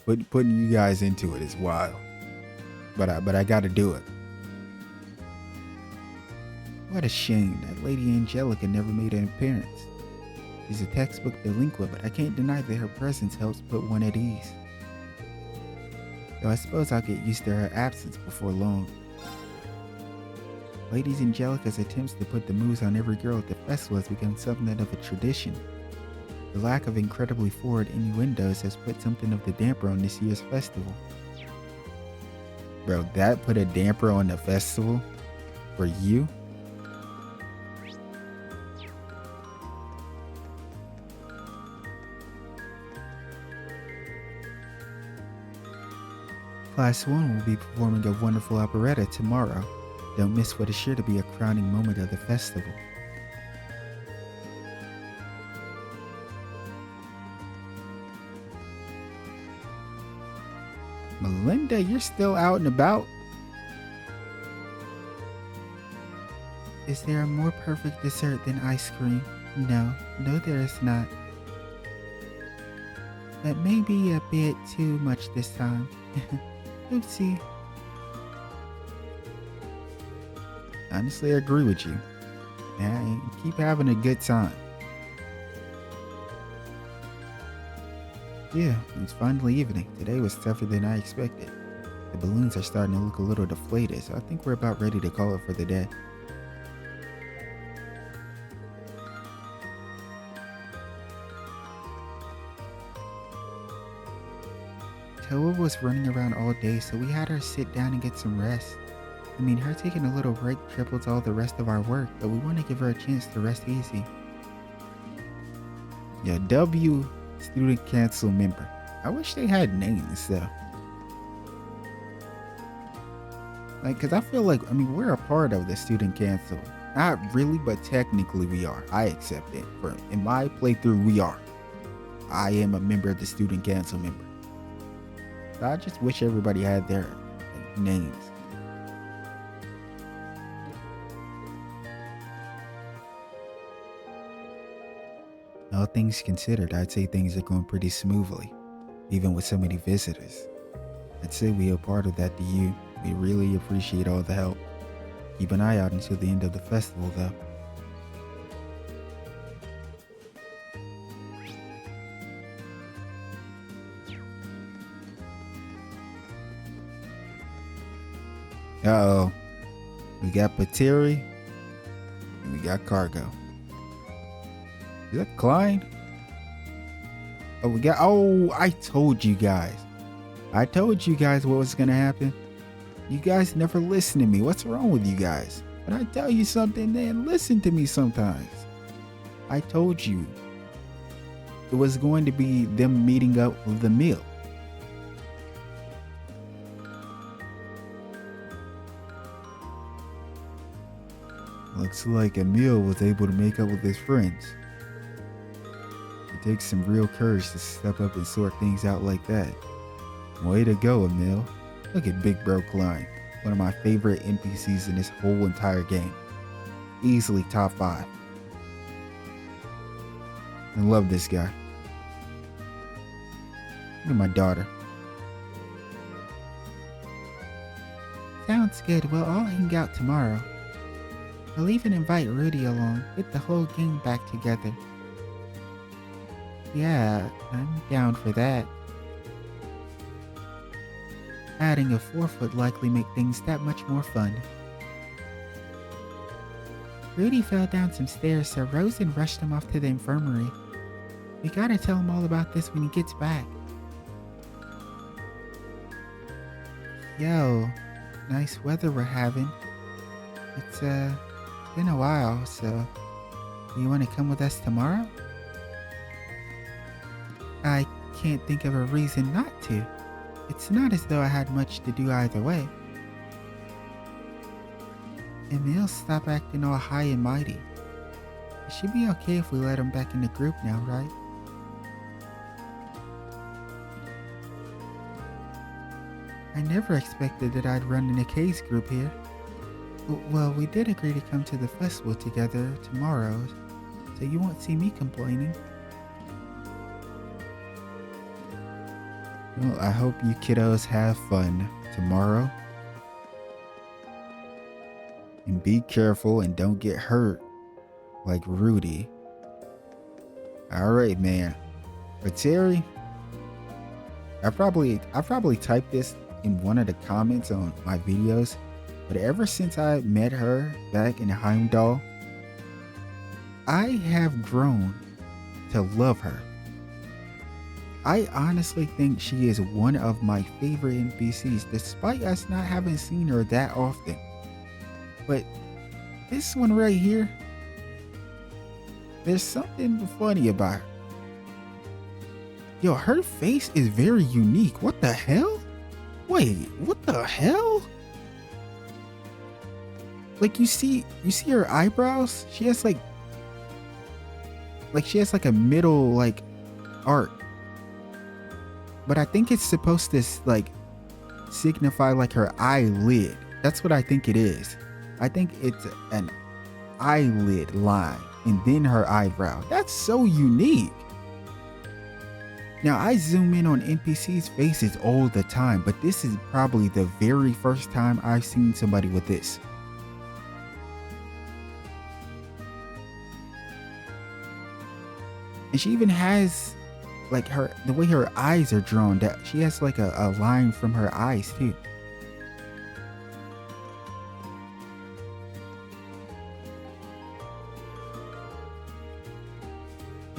Putting you guys into it is wild. But I gotta do it. What a shame that Lady Angelica never made an appearance. She's a textbook delinquent, but I can't deny that her presence helps put one at ease. Though I suppose I'll get used to her absence before long. Lady Angelica's attempts to put the moves on every girl at the festival has become something of a tradition. The lack of incredibly forward innuendos has put something of the damper on this year's festival. Bro, that put a damper on the festival? For you? Class 1 will be performing a wonderful operetta tomorrow. Don't miss what is sure to be a crowning moment of the festival. Melinda, you're still out and about? Is there a more perfect dessert than ice cream? No, there is not. That may be a bit too much this time. Oopsie. Honestly, I agree with you. I keep having a good time. Yeah, it's finally evening. Today was tougher than I expected. The balloons are starting to look a little deflated, so I think we're about ready to call it for the day. ţo'Love was running around all day, so we had her sit down and get some rest. I mean, her taking a little break triples all the rest of our work, but we want to give her a chance to rest easy. Yeah, W student council member. I wish they had names though. Like, cause I feel like, I mean, we're a part of the student council. Not really, but technically we are. I accept it. In my playthrough, we are. I am a member of the student council member. So I just wish everybody had their names. All things considered, I'd say things are going pretty smoothly, even with so many visitors. I'd say we are part of that to you. We really appreciate all the help. Keep an eye out until the end of the festival, though. Uh-oh. We got Pateri, and we got Cargo. Is that Klein? Oh, I told you guys. I told you guys what was gonna happen. You guys never listen to me. What's wrong with you guys? When I tell you something, then listen to me sometimes. I told you it was going to be them meeting up with the meal. Looks like Emil was able to make up with his friends. It takes some real courage to step up and sort things out like that. Way to go, Emil. Look at Big Bro Klein, one of my favorite NPCs in this whole entire game. Easily top 5. I love this guy. Look at my daughter. Sounds good. We'll all hang out tomorrow. I'll even invite Rudy along. Get the whole gang back together. Yeah, I'm down for that. Adding a 4th would likely make things that much more fun. Rudy fell down some stairs, so Rosen rushed him off to the infirmary. We gotta tell him all about this when he gets back. Yo, nice weather we're having. It's been a while, so you want to come with us tomorrow? I can't think of a reason not to. It's not as though I had much to do either way. Emil, stop acting all high and mighty. It should be okay if we let him back in the group now, right? I never expected that I'd run in a K's group here. Well, we did agree to come to the festival together tomorrow, so you won't see me complaining. Well, I hope you kiddos have fun tomorrow. And be careful and don't get hurt like Rudy. Alright, man. But Terry, I probably typed this in one of the comments on my videos, but ever since I met her back in Heimdall, I have grown to love her. I honestly think she is one of my favorite NPCs, despite us not having seen her that often. But this one right here, there's something funny about her. Yo, her face is very unique. What the hell? Wait, what the hell? Like, you see her eyebrows? She has like she has like a middle like arc. But I think it's supposed to like signify like her eyelid. That's what I think it is. I think it's eyelid line and then her eyebrow. That's so unique. Now, I zoom in on NPCs' faces all the time, but this is probably the very first time I've seen somebody with this. And she even has like the way her eyes are drawn, that she has like a line from her eyes too.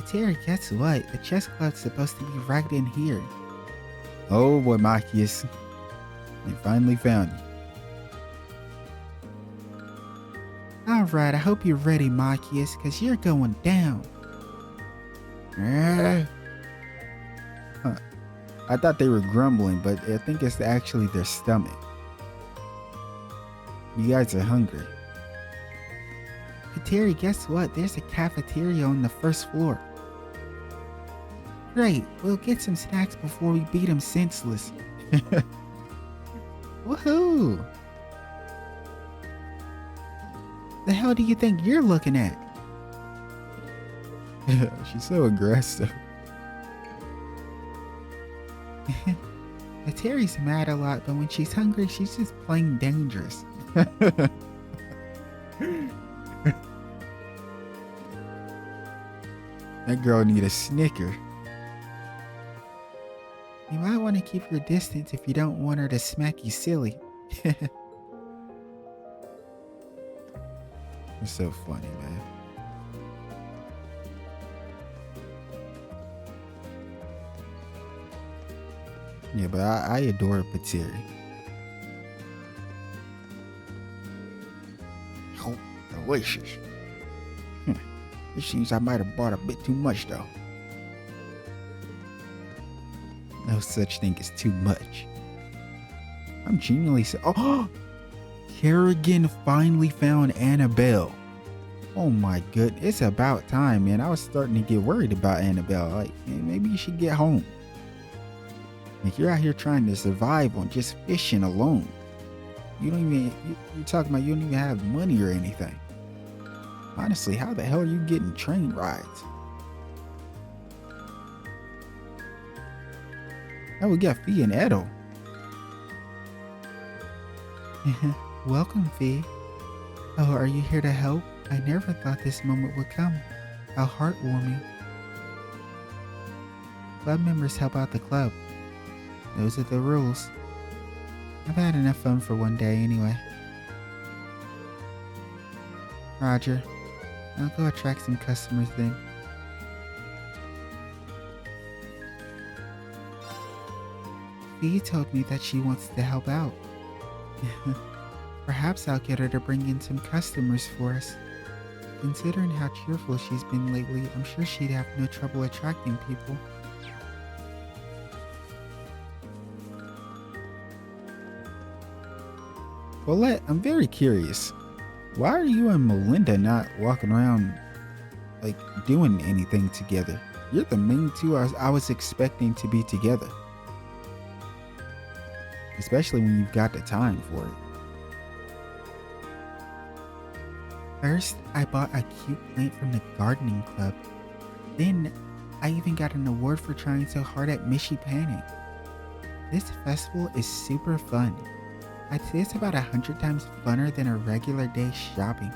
Terry, guess what? The chess club's supposed to be right in here. Oh boy, Marcus. I finally found you. Alright, I hope you're ready, Marcus, because you're going down. Huh. I thought they were grumbling, but I think it's actually their stomach. You guys are hungry. Terry, guess what? There's a cafeteria on the first floor. Great, we'll get some snacks before we beat him senseless. Woohoo! The hell do you think you're looking at? She's so aggressive. Terry's mad a lot, but when she's hungry, she's just plain dangerous. That girl need a Snicker. You might want to keep your distance if you don't want her to smack you silly. It's so funny, man. Yeah, but I adore Pateri. Oh, delicious. It seems I might have bought a bit too much, though. No such thing as too much. I'm genuinely so. Oh! Carrigan finally found Annabelle. Oh my goodness. It's about time, man. I was starting to get worried about Annabelle. Like, man, maybe you should get home. Like, you're out here trying to survive on just fishing alone. You don't even. You're talking about you don't even have money or anything. Honestly, how the hell are you getting train rides? Now we got Fee and Edo. Welcome, Fee. Oh, are you here to help? I never thought this moment would come. How heartwarming. Club members help out the club. Those are the rules. I've had enough fun for one day anyway. Roger. I'll go attract some customers then. Fee told me that she wants to help out. Perhaps I'll get her to bring in some customers for us. Considering how cheerful she's been lately, I'm sure she'd have no trouble attracting people. Colette, I'm very curious. Why are you and Melinda not walking around, like, doing anything together? You're the main two I was expecting to be together. Especially when you've got the time for it. First, I bought a cute plant from the gardening club. Then, I even got an award for trying so hard at Mishi Panning. This festival is super fun. I'd say it's about 100 times funner than a regular day shopping.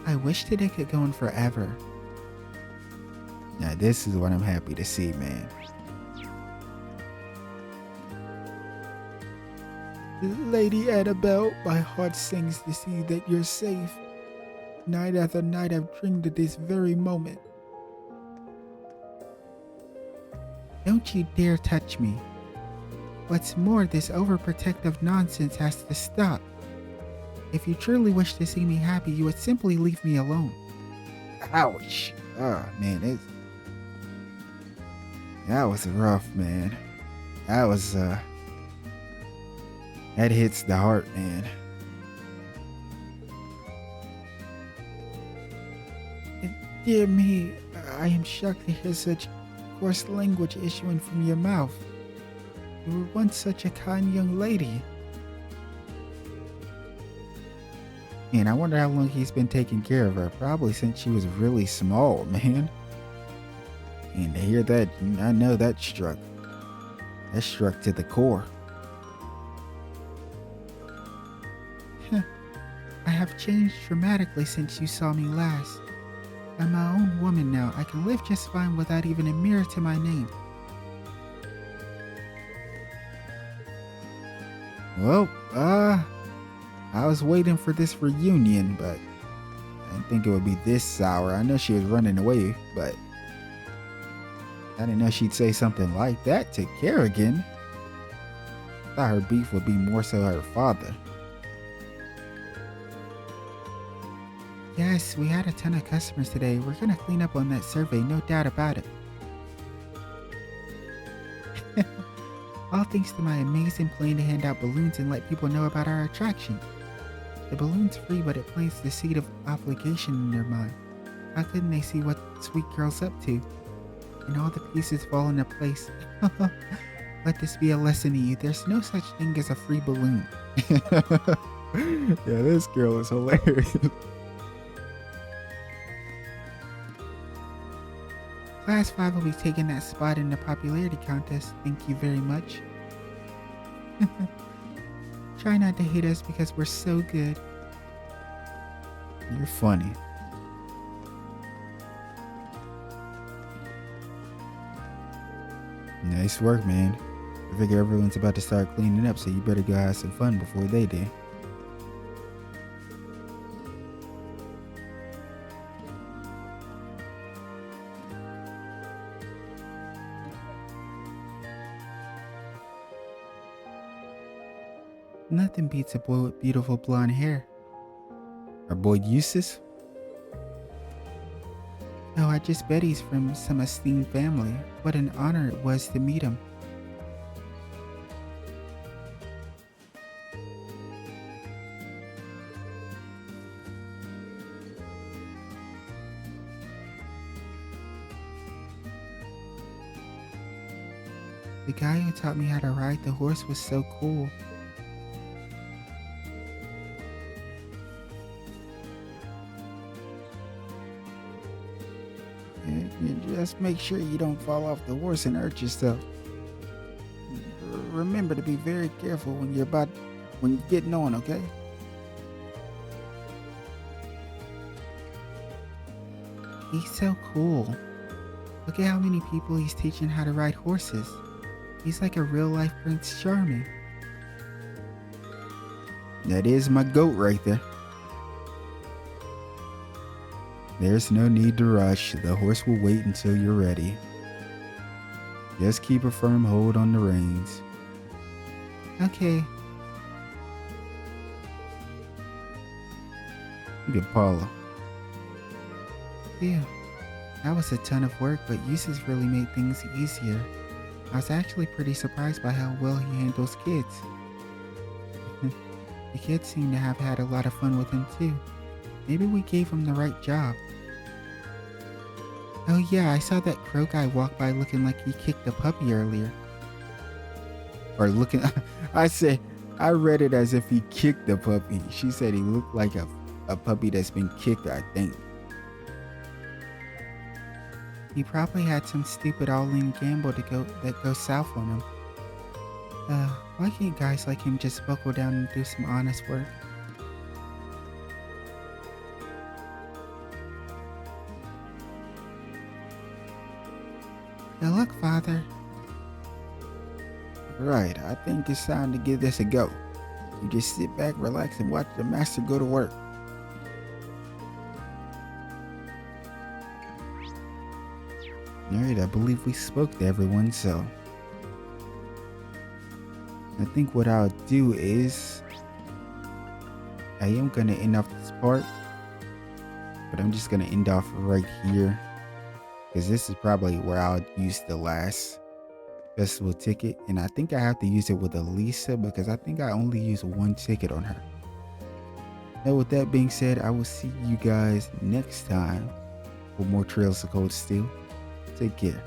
I wish today could go on forever. Now this is what I'm happy to see, man. Lady Annabelle, my heart sings to see that you're safe. Night after night I've dreamed of this very moment. Don't you dare touch me. What's more, this overprotective nonsense has to stop. If you truly wish to see me happy, you would simply leave me alone. Ouch. Oh, man, that was rough, man. That was, that hits the heart, man. Dear me, I am shocked to hear such coarse language issuing from your mouth. You were once such a kind young lady. Man, I wonder how long he's been taking care of her. Probably since she was really small, man. And to hear that, I know that struck. That struck to the core. I have changed dramatically since you saw me last. I'm my own woman now. I can live just fine without even a mirror to my name. Well, I was waiting for this reunion, but I didn't think it would be this sour. I know she was running away, but I didn't know she'd say something like that to Carrigan. I thought her beef would be more so her father. Yes, we had a ton of customers today. We're gonna clean up on that survey, no doubt about it. All thanks to my amazing plan to hand out balloons and let people know about our attraction. The balloon's free, but it plants the seed of obligation in their mind. How couldn't they see what Sweet Girl's up to? And all the pieces fall into place. Let this be a lesson to you. There's no such thing as a free balloon. Yeah, this girl is hilarious. Class 5 will be taking that spot in the popularity contest. Thank you very much. Try not to hate us because we're so good. You're funny. Nice work, man. I figure everyone's about to start cleaning up, so you better go have some fun before they do. Nothing beats a boy with beautiful blonde hair. Our boy Eustace? No, I just bet he's from some esteemed family. What an honor it was to meet him. The guy who taught me how to ride the horse was so cool. Just make sure you don't fall off the horse and hurt yourself. Remember to be very careful when you're getting on, okay? He's so cool. Look at how many people he's teaching how to ride horses. He's like a real-life Prince Charming. That is my goat right there. There's no need to rush. The horse will wait until you're ready. Just keep a firm hold on the reins. Okay. Look at Paula. Yeah, that was a ton of work, but Eustace really made things easier. I was actually pretty surprised by how well he handles kids. The kids seem to have had a lot of fun with him too. Maybe we gave him the right job. Oh yeah, I saw that crow guy walk by looking like he kicked a puppy earlier. Or looking, I read it as if he kicked the puppy. She said he looked like a puppy that's been kicked, I think. He probably had some stupid all-in gamble that goes south on him. Why can't guys like him just buckle down and do some honest work? Now look, Father. Right, I think it's time to give this a go. You just sit back, relax, and watch the master go to work. Alright, I believe we spoke to everyone, so I think what I'll do is I am going to end off this part, but I'm just going to end off right here because this is probably where I'll use the last festival ticket, and I think I have to use it with Elisa because I think I only use one ticket on her. Now with that being said, I will see you guys next time for more Trails of Cold Steel. Take care.